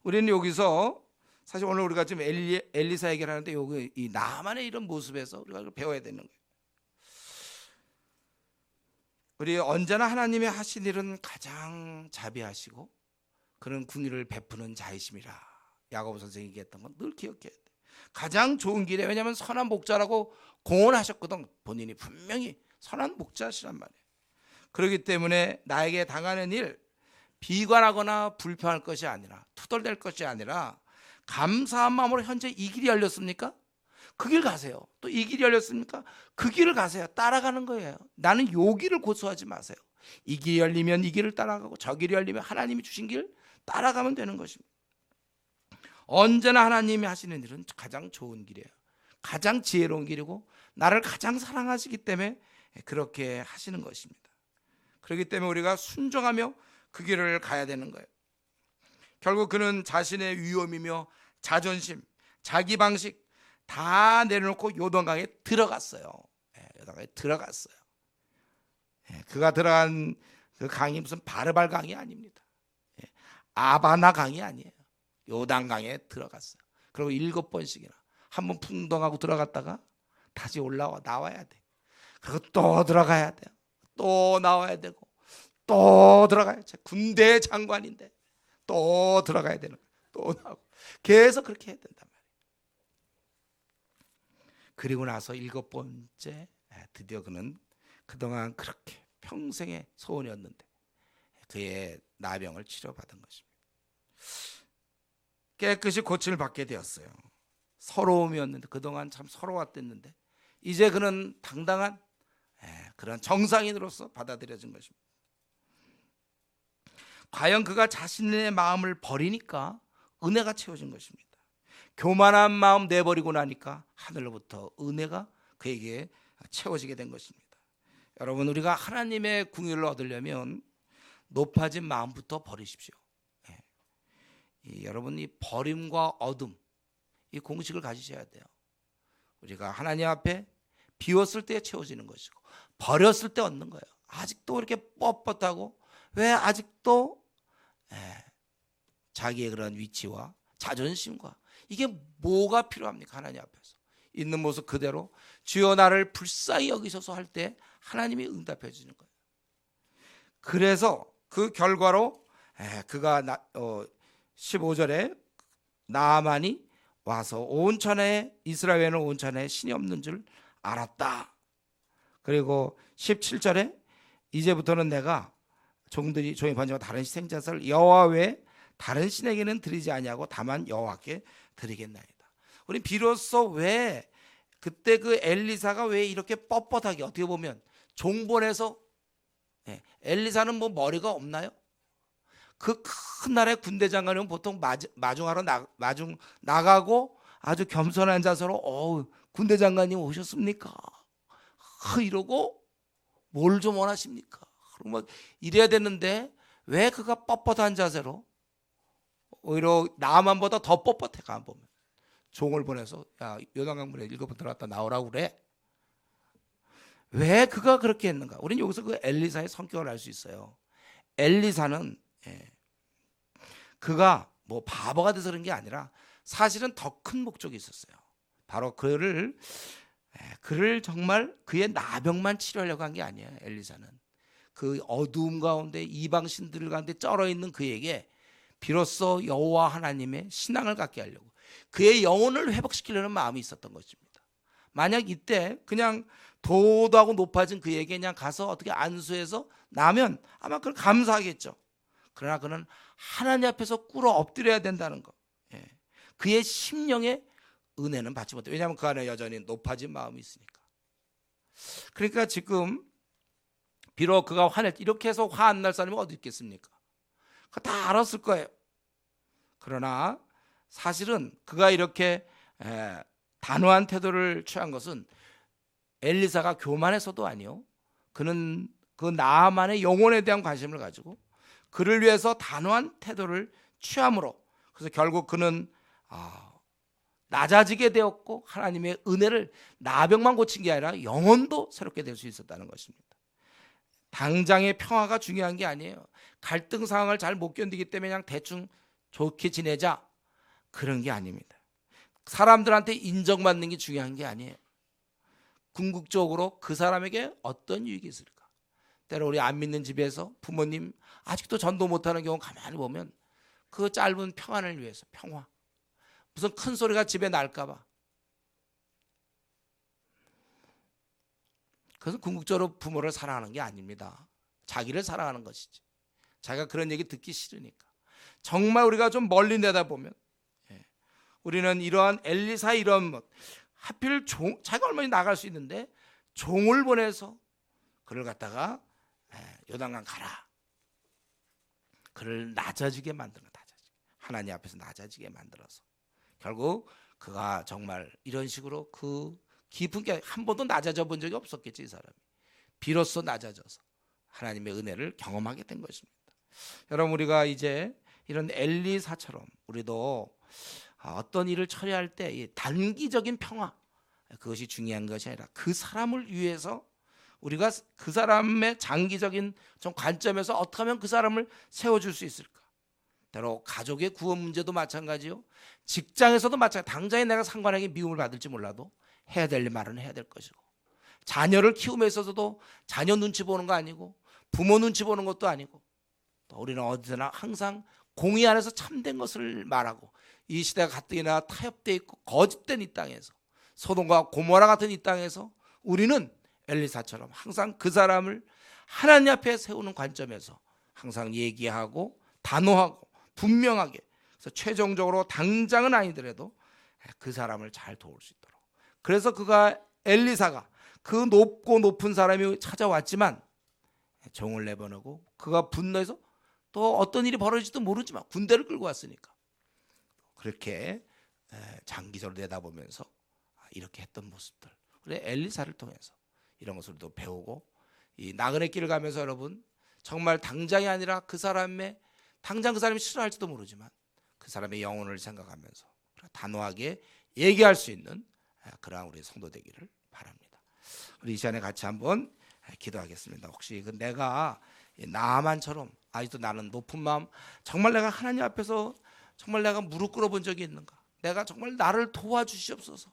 우리는 여기서 사실 오늘 우리가 지금 엘리사 얘기를 하는데 여기 이 나만의 이런 모습에서 우리가 배워야 되는 거예요. 우리 언제나 하나님이 하신 일은 가장 자비하시고 그런 궁의를 베푸는 자이심이라 야고보 선생이 얘기했던 건 늘 기억해야 돼. 가장 좋은 길에, 왜냐하면 선한 목자라고 공언하셨거든. 본인이 분명히 선한 목자시란 말이에요. 그렇기 때문에 나에게 당하는 일 비관하거나 불평할 것이 아니라, 투덜댈 것이 아니라 감사한 마음으로 현재 이 길이 열렸습니까? 그 길 가세요. 또 이 길이 열렸습니까? 그 길을 가세요. 따라가는 거예요. 나는 요 길을 고수하지 마세요. 이 길이 열리면 이 길을 따라가고, 저 길이 열리면 하나님이 주신 길 따라가면 되는 것입니다. 언제나 하나님이 하시는 일은 가장 좋은 길이에요. 가장 지혜로운 길이고 나를 가장 사랑하시기 때문에 그렇게 하시는 것입니다. 그렇기 때문에 우리가 순종하며 그 길을 가야 되는 거예요. 결국 그는 자신의 위험이며 자존심, 자기 방식 다 내려놓고 요단강에 들어갔어요. 요단강에 들어갔어요. 그가 들어간 그 강이 무슨 바르발 강이 아닙니다. 아바나 강이 아니에요. 요단강에 들어갔어요. 그리고 7번씩이나 한번 풍덩하고 들어갔다가 다시 나와야 돼. 그리고 또 들어가야 돼요. 또 나와야 되고 또 들어가야 돼. 군대 장관인데 또 들어가야 되는 거야. 또 나오고 계속 그렇게 해야 된단 말이에요. 그리고 나서 7번째 드디어 그는 그동안 그렇게 평생의 소원이었는데 그의 나병을 치료받은 것입니다. 깨끗이 고침을 받게 되었어요. 서러움이었는데 그동안 참 서러웠댔는데 이제 그는 당당한 그런 정상인으로서 받아들여진 것입니다. 과연 그가 자신의 마음을 버리니까 은혜가 채워진 것입니다. 교만한 마음 내버리고 나니까 하늘로부터 은혜가 그에게 채워지게 된 것입니다. 여러분, 우리가 하나님의 궁유를 얻으려면 높아진 마음부터 버리십시오. 여러분, 이 버림과 얻음, 이 공식을 가지셔야 돼요. 우리가 하나님 앞에 비웠을 때 채워지는 것이고 버렸을 때 얻는 거예요. 아직도 이렇게 뻣뻣하고 왜 아직도 자기의 그런 위치와 자존심과 이게 뭐가 필요합니까? 하나님 앞에서 있는 모습 그대로 주여 나를 불쌍히 여기소서 할 때 하나님이 응답해 주는 거예요. 그래서 그 결과로 그가 15절에 나아만이 와서 온 천하에 이스라엘에는 온 천하에 신이 없는 줄 알았다. 그리고 17절에 이제부터는 내가 종들이 종이 번지고 다른 희생자를 여호와 외에 다른 신에게는 드리지 아니하고 다만 여호와께 드리겠나이다. 우리 비로소 왜 그때 그 엘리사가 왜 이렇게 뻣뻣하게 어떻게 보면 종본에서 엘리사는 뭐 머리가 없나요? 그 큰 나라의 군대 장관은 보통 마중하러 나가고 아주 겸손한 자세로 군대 장관님 오셨습니까? 이러고 뭘 좀 원하십니까? 그러면 이래야 되는데 왜 그가 뻣뻣한 자세로 오히려 나만보다 더 뻣뻣해. 가 보면 종을 보내서 야 요단강물에 7번 들어갔다 나오라고 그래. 왜 그가 그렇게 했는가? 우리는 여기서 그 엘리사의 성격을 알 수 있어요. 엘리사는 그가 뭐 바보가 돼서 그런 게 아니라 사실은 더 큰 목적이 있었어요. 바로 그를 정말 그의 나병만 치료하려고 한 게 아니에요. 엘리사는 그 어두움 가운데 이방 신들 가운데 쩔어 있는 그에게 비로소 여호와 하나님의 신앙을 갖게 하려고 그의 영혼을 회복시키려는 마음이 있었던 것입니다. 만약 이때 그냥 도도하고 높아진 그에게 그냥 가서 어떻게 안수해서 나면 아마 그걸 감사하겠죠. 그러나 그는 하나님 앞에서 꿇어 엎드려야 된다는 것. 그의 심령의 은혜는 받지 못해요. 왜냐하면 그 안에 여전히 높아진 마음이 있으니까. 그러니까 지금 비록 그가 이렇게 해서 화 안 날 사람이 어디 있겠습니까? 그거 다 알았을 거예요. 그러나 사실은 그가 이렇게 단호한 태도를 취한 것은 엘리사가 교만해서도 아니요. 그는 그 나아만의 영혼에 대한 관심을 가지고 그를 위해서 단호한 태도를 취함으로 그래서 결국 그는 낮아지게 되었고 하나님의 은혜를 나병만 고친 게 아니라 영혼도 새롭게 될 수 있었다는 것입니다. 당장의 평화가 중요한 게 아니에요. 갈등 상황을 잘 못 견디기 때문에 그냥 대충 좋게 지내자 그런 게 아닙니다. 사람들한테 인정받는 게 중요한 게 아니에요. 궁극적으로 그 사람에게 어떤 유익이 있을까? 때로 우리 안 믿는 집에서 부모님 아직도 전도 못하는 경우 가만히 보면 그 짧은 평안을 위해서 평화 무슨 큰 소리가 집에 날까 봐 그래서 궁극적으로 부모를 사랑하는 게 아닙니다. 자기를 사랑하는 것이지. 자기가 그런 얘기 듣기 싫으니까. 정말 우리가 좀 멀리 내다보면 우리는 이러한 엘리사 이런 것 하필 자기가 얼마나 나갈 수 있는데 종을 보내서 그를 갖다가 요단강 가라. 그를 낮아지게 만드는 하나님 앞에서 낮아지게 만들어서 결국 그가 정말 이런 식으로 그 깊은 게 한 번도 낮아져 본 적이 없었겠지. 이 사람이 비로소 낮아져서 하나님의 은혜를 경험하게 된 것입니다. 여러분 우리가 이제 이런 엘리사처럼 우리도 어떤 일을 처리할 때 단기적인 평화 그것이 중요한 것이 아니라 그 사람을 위해서 우리가 그 사람의 장기적인 좀 관점에서 어떻게 하면 그 사람을 세워줄 수 있을까? 때로 가족의 구원 문제도 마찬가지요. 직장에서도 마찬가지. 당장에 내가 상관에게 미움을 받을지 몰라도 해야 될 말은 해야 될 것이고 자녀를 키움에 있어서도 자녀 눈치 보는 거 아니고 부모 눈치 보는 것도 아니고, 또 우리는 어디서나 항상 공의 안에서 참된 것을 말하고, 이 시대가 가뜩이나 타협되어 있고 거짓된 이 땅에서, 소돔과 고모라 같은 이 땅에서 우리는 엘리사처럼 항상 그 사람을 하나님 앞에 세우는 관점에서 항상 얘기하고 단호하고 분명하게, 그래서 최종적으로 당장은 아니더라도 그 사람을 잘 도울 수 있도록. 그래서 엘리사가 그 높고 높은 사람이 찾아왔지만 종을 내보내고, 그가 분노해서 또 어떤 일이 벌어질지도 모르지만 군대를 끌고 왔으니까 그렇게 장기적으로 내다보면서 이렇게 했던 모습들, 그래 엘리사를 통해서 이런 것을 또 배우고, 이 나그네 길을 가면서 여러분 정말 당장이 아니라 그 사람의, 당장 그 사람이 싫어할지도 모르지만 그 사람의 영혼을 생각하면서 단호하게 얘기할 수 있는 그러한 우리 성도 되기를 바랍니다. 우리 이 시간에 같이 한번 기도하겠습니다. 혹시 내가 나만처럼 아직도 나는 높은 마음, 정말 내가 하나님 앞에서 정말 내가 무릎 꿇어본 적이 있는가? 내가 정말 나를 도와주시옵소서.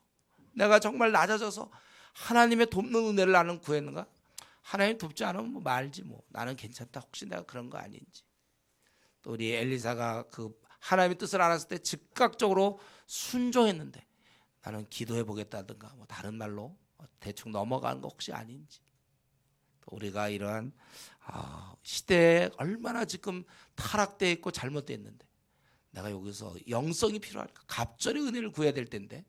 내가 정말 낮아져서 하나님의 돕는 은혜를 나는 구했는가? 하나님 돕지 않으면 뭐 말지 뭐, 나는 괜찮다. 혹시 내가 그런 거 아닌지. 또 우리 엘리사가 그 하나님의 뜻을 알았을 때 즉각적으로 순종했는데 나는 기도해 보겠다든가 뭐 다른 말로 대충 넘어가는 거 혹시 아닌지. 또 우리가 이러한 시대에 얼마나 지금 타락되어 있고 잘못되어 있는데 내가 여기서 영성이 필요할까? 갑절의 은혜를 구해야 될 텐데,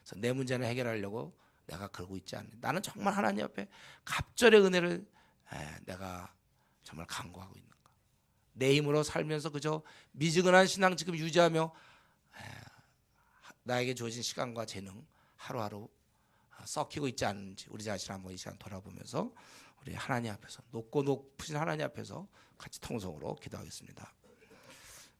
그래서 내 문제는 해결하려고 내가 그러고 있지 않네. 나는 정말 하나님 앞에 갑절의 은혜를 내가 정말 간구하고 있는가? 내 힘으로 살면서 그저 미지근한 신앙 지금 유지하며 나에게 주어진 시간과 재능 하루하루 썩히고 있지 않은지 우리 자신 한번 이 시간 돌아보면서 우리 하나님 앞에서, 높고 높으신 하나님 앞에서 같이 통성으로 기도하겠습니다.